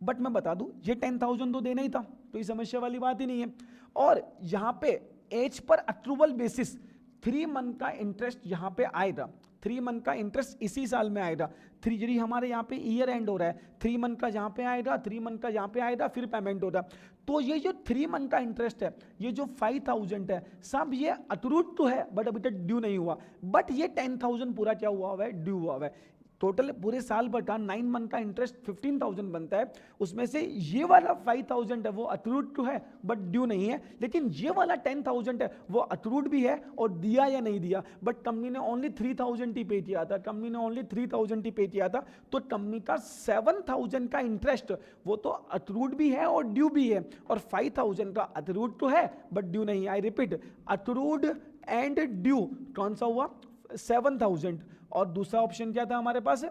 बट मैं बता दूं ये 10,000 तो देना ही था, तो ये समस्या वाली बात ही नहीं है। और यहाँ पे as per approval basis 3 month का इंटरेस्ट यहाँ पे आएगा, 3 मंथ का इंटरेस्ट इसी साल में आएगा। 3 हमारे यहाँ पे ईयर एंड हो रहा है, 3 मंथ का यहाँ पे आएगा, 3 मंथ का यहाँ पे आएगा, फिर पेमेंट होगा। तो ये जो 3 मंथ का इंटरेस्ट है, ये जो 5,000 है, सब ये अक्रूड तो है बट अभी तक ड्यू नहीं हुआ। बट ये 10,000 पूरा क्या हुआ हुआ है, ड्यू हुआ हुआ है। टोटल पूरे साल भर का 9 मंथ का इंटरेस्ट 15,000 बनता है, उसमें से ये वाला 5,000 है वो अक्रूड टू है बट ड्यू नहीं है, लेकिन ये वाला 10,000 है वो अक्रूड भी है और दिया या नहीं दिया, बट कंपनी ने ओनली 3,000 ही पे किया था, कंपनी ने ओनली 3,000 ही पे किया था। तो कंपनी का 7,000 का इंटरेस्ट वो तो अक्रूड भी है और ड्यू भी है, और 5,000 का अक्रूड तो है बट ड्यू नहीं। I repeat, accrued and due कौन सा हुआ, 7,000। और दूसरा ऑप्शन क्या था हमारे पास,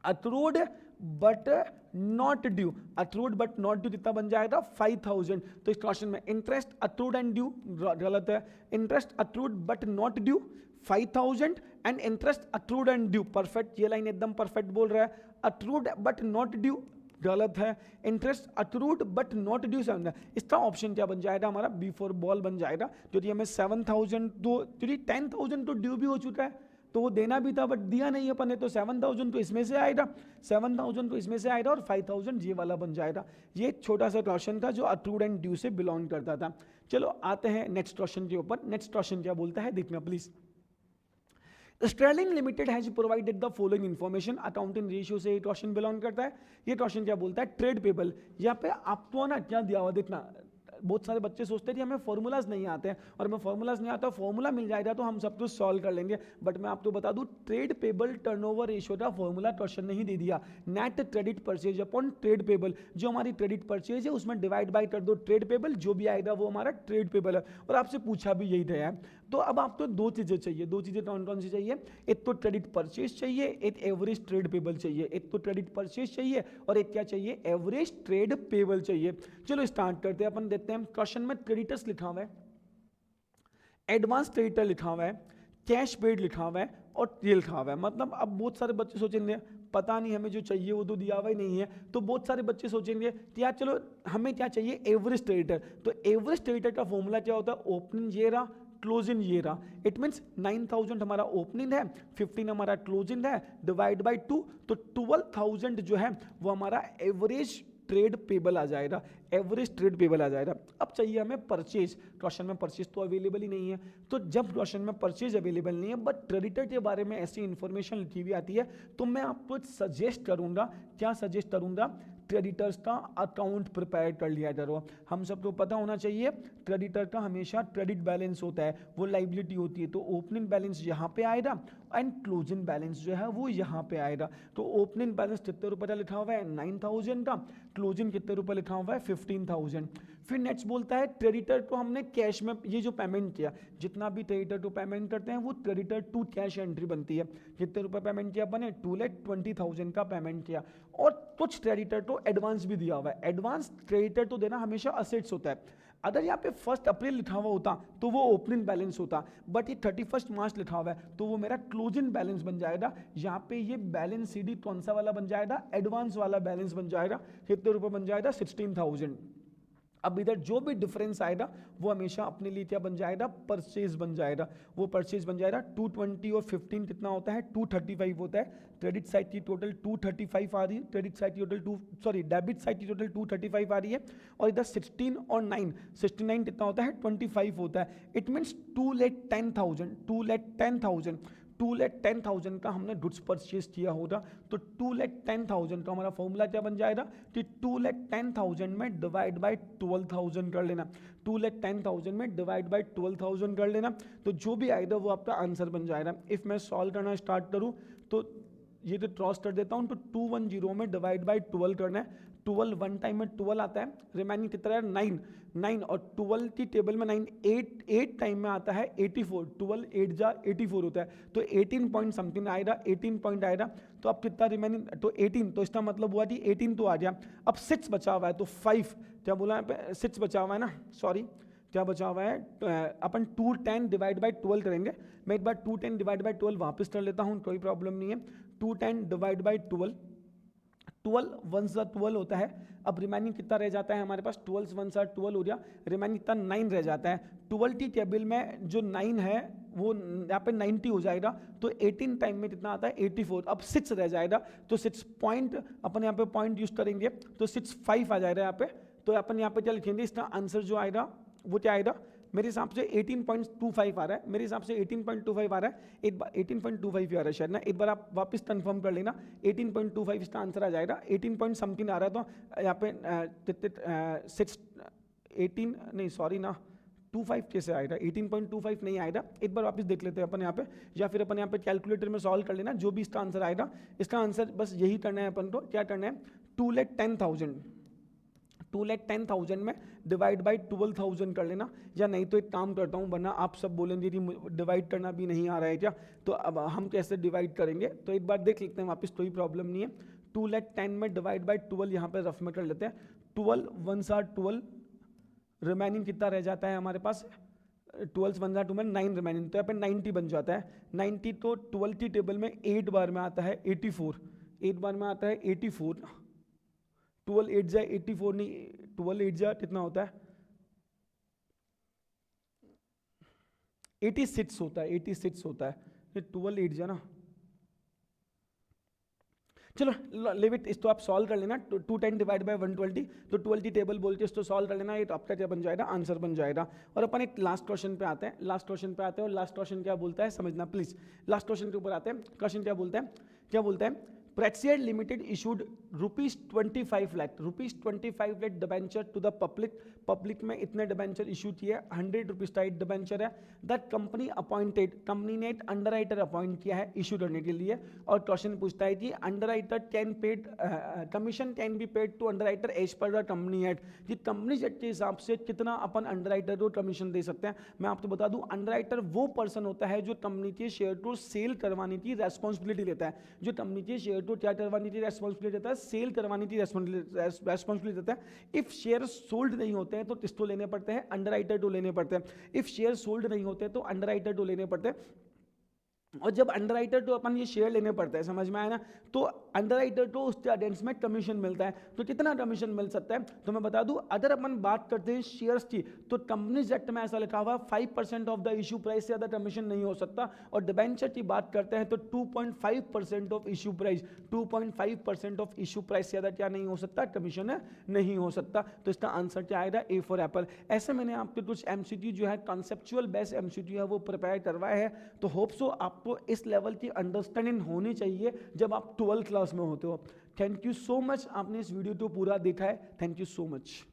accrued but not due, accrued but not due कितना बन जाएगा 5,000। तो इस क्वेश्चन में इंटरेस्ट अक्रूड एंड ड्यू गलत है, interest accrued but not due 5,000 and interest accrued and due perfect, ये लाइन एकदम परफेक्ट बोल रहा है। अक्रूड बट नॉट ड्यू गलत है, interest accrued but not due 7। इसका ऑप्शन क्या बन जाएगा हमारा, बी फॉर बॉल बन जाएगा, क्योंकि हमें 7,000 तो 10,000 तो ड्यू भी हो चुका है तो वो देना भी था बट दिया नहीं अपन ने, तो 7,000 तो इसमें से आएगा, 7,000 तो इसमें से आएगा और 5,000 ये वाला बन जाएगा। ये एक छोटा सा क्वेश्चन था जो अक्रूड एंड ड्यू से बिलोंग करता था। चलो आते हैं नेक्स्ट क्वेश्चन के ऊपर। नेक्स्ट क्वेश्चन क्या बोलता है देखना please. Sterling Limited has provided the following information. Accounting ratio से ये क्वेश्चन बिलोंग करता है। ये क्वेश्चन क्या बोलता है, ट्रेड पेबल। यहाँ पे आपको ना क्या दिया हुआ देखना, बहुत सारे बच्चे सोचते हैं कि हमें फॉर्मूलाज नहीं आते हैं, और हमें फॉर्मूलाज नहीं आता, फॉर्मूला मिल जाएगा तो हम सब कुछ सॉल्व कर लेंगे। बट मैं आपको बता दूं, ट्रेड पेबल टर्नओवर रेशियो का फॉर्मूला क्वेश्चन नहीं दे दिया। Net credit purchase upon trade payable, जो हमारी क्रेडिट परचेज है उसमें डिवाइड बाय कर दो ट्रेड पेबल, जो भी आएगा वो हमारा ट्रेड पेबल है। और आपसे पूछा भी यही था यार। तो अब आपको दो चीजें चाहिए, दो चीजें कौन कौन सी चाहिए, एक तो क्रेडिट परचेज चाहिए, एक एवरेज ट्रेड पेबल चाहिए। एक तो क्रेडिट परचेज चाहिए और एक क्या चाहिए, एवरेज ट्रेड पेबल चाहिए। चलो स्टार्ट करते हैं, अपन देखते हैं। क्वेश्चन में क्रेडिटर्स लिखा हुआ है, एडवांस क्रेडिटर लिखा हुआ है, कैश पेड लिखा हुआ है और ये लिखा हुआ है। मतलब अब बहुत सारे बच्चे सोचेंगे पता नहीं हमें जो चाहिए वो तो दिया हुआ ही नहीं है। तो बहुत सारे बच्चे सोचेंगे कि यार चलो हमें क्या चाहिए, एवरेज क्रेडिटर। तो एवरेज क्रेडिटर का फॉर्मूला क्या होता है, ओपनिंग ये रहा, क्लोजिंग ये रहा। इट मीन्स 9000 हमारा ओपनिंग है, 15 हमारा क्लोजिंग है, डिवाइड बाय 2, तो 12000 जो है वो हमारा एवरेज ट्रेड पेबल आ जाएगा, एवरेज ट्रेड पेबल आ जाएगा। अब चाहिए हमें परचेज। क्वेश्चन में परचेज तो अवेलेबल ही नहीं है। तो जब क्वेश्चन में परचेज अवेलेबल नहीं है बट क्रेडिटर के बारे में ऐसी इंफॉर्मेशन लिखी हुई आती है, तो मैं आपको सजेस्ट करूंगा, क्या सजेस्ट करूंगा, क्रेडिटर्स का अकाउंट प्रिपेयर कर लिया करो। हम सबको पता होना चाहिए क्रेडिटर का हमेशा क्रेडिट बैलेंस होता है, वो लाइबिलिटी होती है। तो ओपनिंग बैलेंस यहाँ पे आएगा एंड क्लोजिंग बैलेंस जो है वो यहाँ पे आएगा। तो ओपनिंग बैलेंस कितने रुपए का लिखा हुआ है, 9000 का, क्लोजिंग कितने रुपए लिखा हुआ है, 15000। फिर नेक्स्ट बोलता है क्रेडिटर को हमने कैश में ये जो पेमेंट किया, जितना भी क्रेडिटर को पेमेंट करते हैं वो क्रेडिटर टू कैश एंट्री बनती है। कितने रुपए पेमेंट किया अपने, 2,20,000 का पेमेंट किया। और कुछ क्रेडिटर तो एडवांस भी दिया हुआ है। एडवांस क्रेडिटर तो देना हमेशा असेट्स होता है। अगर यहाँ पे 1 अप्रैल लिखा हुआ होता तो वो ओपनिंग बैलेंस होता, बट ये 31 मार्च लिखा हुआ है तो वो मेरा क्लोजिंग बैलेंस बन जाएगा। यहाँ पे ये बैलेंस सीडी कौन सा वाला बन जाएगा, एडवांस वाला बैलेंस बन जाएगा। कितने रुपए बन जाएगा, 16,000। अब इधर जो भी डिफरेंस आएगा वो हमेशा अपने लिए क्या बन जाएगा, परचेज बन जाएगा। वो परचेज बन जाएगा 220 और 15 कितना होता है, 235 होता है। क्रेडिट साइड की टोटल 235 आ रही है, क्रेडिट साइड की टोटल डेबिट साइड की टोटल 235 आ रही है। और इधर 16 और 9, 69 कितना होता है, 25 होता है। इट मीन्स 2,10,000, 2,10,000, 2,10,000 का हमने गुड्स परचेज किया होगा। तो 2,10,000 का हमारा फॉर्मूला क्या बन जाएगा कि 2,10,000 में डिवाइड बाय 12,000 कर लेना। 2,10,000 में डिवाइड बाय 12,000 कर लेना, तो जो भी आएगा वो आपका आंसर बन जाएगा। इफ मैं सॉल्व करना स्टार्ट करूँ तो ये तो क्रॉस कर देता हूँ, तो 210 में डिवाइड बाय 12 करना है। 12 वन टाइम में 12 आता है, रिमेनिंग कितना है, 9 और 12 की टेबल में 9, 8 टाइम में आता है 84, 12 8 जा 84 होता है। तो 18 पॉइंट समथिंग आएगा, 18 पॉइंट आएगा। तो अब कितना रिमेनिंग, तो 18, तो इसका मतलब हुआ कि 18 तो आ गया। अब 6 बचा हुआ है, तो 5 क्या बोला यहाँ पे, 6 बचा हुआ है ना, सॉरी क्या बचा हुआ है, अपन 210 डिवाइड बाय 12 करेंगे। मैं एक बार 210 डिवाइड बाय 12 वापस कर लेता हूँ, कोई प्रॉब्लम नहीं है। 210 डिवाइड बाय 12, 12 1 सा 12 होता है। अब रिमेनिंग कितना रह जाता है हमारे पास, 12 1 सा 12 हो गया, रिमेनिंग कितना 9 रह जाता है। 12 की टेबल में जो 9 है वो यहाँ पे 90 हो जाएगा। तो 18 टाइम में कितना आता है, 84। अब 6 रह जाएगा, तो 6 पॉइंट अपन यहाँ पे पॉइंट यूज करेंगे, तो 65 आ जाएगा यहाँ पे। तो अपन यहाँ पे क्या लिखेंगे, इसका आंसर जो आएगा वो क्या आएगा, मेरे हिसाब से 18.25 आ रहा है, मेरे हिसाब से 18.25 आ रहा है। एक बार 18.25 ही आ रहा है शायद ना, एक बार आप वापस कंफर्म कर लेना। 18.25 इसका आंसर आ जाएगा। 18 पॉइंट समथिंग आ रहा है, तो यहाँ पे 18 नहीं सॉरी ना, 25 कैसे आएगा, 18.25 नहीं आएगा। एक बार वापस देख लेते हैं अपन यहाँ पे, या फिर अपन यहाँ पे कैलकुलेटर में सॉल्व कर लेना। जो भी इसका आंसर आएगा, इसका आंसर बस यही करना है अपन को, क्या करना है, 2,10,000, 2,10,000 में डिवाइड बाई 12,000 कर लेना। या नहीं तो एक काम करता हूँ, वरना आप सब बोलेंगे कि डिवाइड करना भी नहीं आ रहा है क्या, तो अब हम कैसे डिवाइड करेंगे, तो एक बार देख लेते हैं वापस, कोई प्रॉब्लम नहीं है। 2,10,000 में डिवाइड बाई 12 यहाँ पे रफ में कर लेते हैं। 12 1 सा 12, रिमेनिंग कितना रह जाता है हमारे पास, 12 1 सा 2 में 9 रिमेनिंग, तो यहाँ पे 90 बन जाता है। 90 तो 12 की टेबल में 8 बार में आता है 84, 8 बार में आता है 84। 12 8 जा 84 नहीं, 12 8 जा कितना होता है, 86 होता है, 86 होता है। ये 12 8 जा ना, चलो लिव इट, इसको आप सॉल्व कर लेना, 210 डिवाइड बाय 120, तो 12 टेबल बोल के इसको सॉल्व कर लेना, ये तो आपका क्या बन जाएगा, आंसर बन जाएगा। और अपन एक लास्ट क्वेश्चन पे आते हैं, लास्ट क्वेश्चन पे आते हैं, और लास्ट क्वेश्चन क्या बोलता है समझना प्लीज। लास्ट क्वेश्चन के ऊपर आते हैं, क्वेश्चन क्या बोलता है, क्या बोलता है, Praxair Limited issued ₹25 lakh debenture to the public, public में इतने डिबेंचर इशू किए, ₹100 टाइट डिबेंचर है, दैट कंपनी अपॉइंटेड, कंपनी ने एक अंडरराइटर अपॉइंट किया है इशू करने के लिए। और क्वेश्चन पूछता है कि underwriter can paid, commission can be paid to underwriter as per the company act, कि कंपनी एक्ट के हिसाब से कितना अपन अंडरराइटर को कमीशन दे सकते हैं। मैं आपको बता दूं, अंडरराइटर वो पर्सन होता है जो कंपनी के शेयर को सेल करवाने की रेस्पॉन्सिबिलिटी लेता है, जो कंपनी के शेयर तो क्या करवानी थी, रेस्पॉन्सिबिलिटी देता है, सेल करवानी थी, रेस्पॉन्सिबिलिटी देता है। इफ शेयर सोल्ड नहीं होते हैं तो किसको लेने पड़ते हैं, अंडरराइटर को लेने पड़ते हैं। इफ शेयर सोल्ड नहीं होते तो अंडरराइटर को लेने पड़ते हैं। और जब अंडरराइटर तो अपन ये शेयर लेने पड़ता है, समझ में आया ना, तो अंडरराइटर को उसके अगेंस्ट में कमीशन मिलता है। तो कितना कमीशन मिल सकता है, तो मैं बता दूं, अगर अपन बात करते हैं शेयर्स की, तो कंपनीज एक्ट में ऐसा लिखा हुआ 5% ऑफ द इशू प्राइस से ज़्यादा कमीशन नहीं हो सकता। और डिबेंचर की बात करते हैं तो 2.5% of issue price, 2.5% of issue price से ज़्यादा क्या नहीं हो सकता, कमीशन नहीं हो सकता। तो इसका आंसर क्या आएगा, ए फॉर एप्पल। ऐसे मैंने आपके कुछ एमसीक्यू जो है कॉन्सेप्चुअल बेस्ड एमसीक्यू है वो प्रिपेयर करवाए हैं, तो होप सो आपको इस लेवल की अंडरस्टैंडिंग होनी चाहिए जब आप 12th क्लास में होते हो। थैंक यू सो मच, आपने इस वीडियो को पूरा देखा है, थैंक यू सो मच।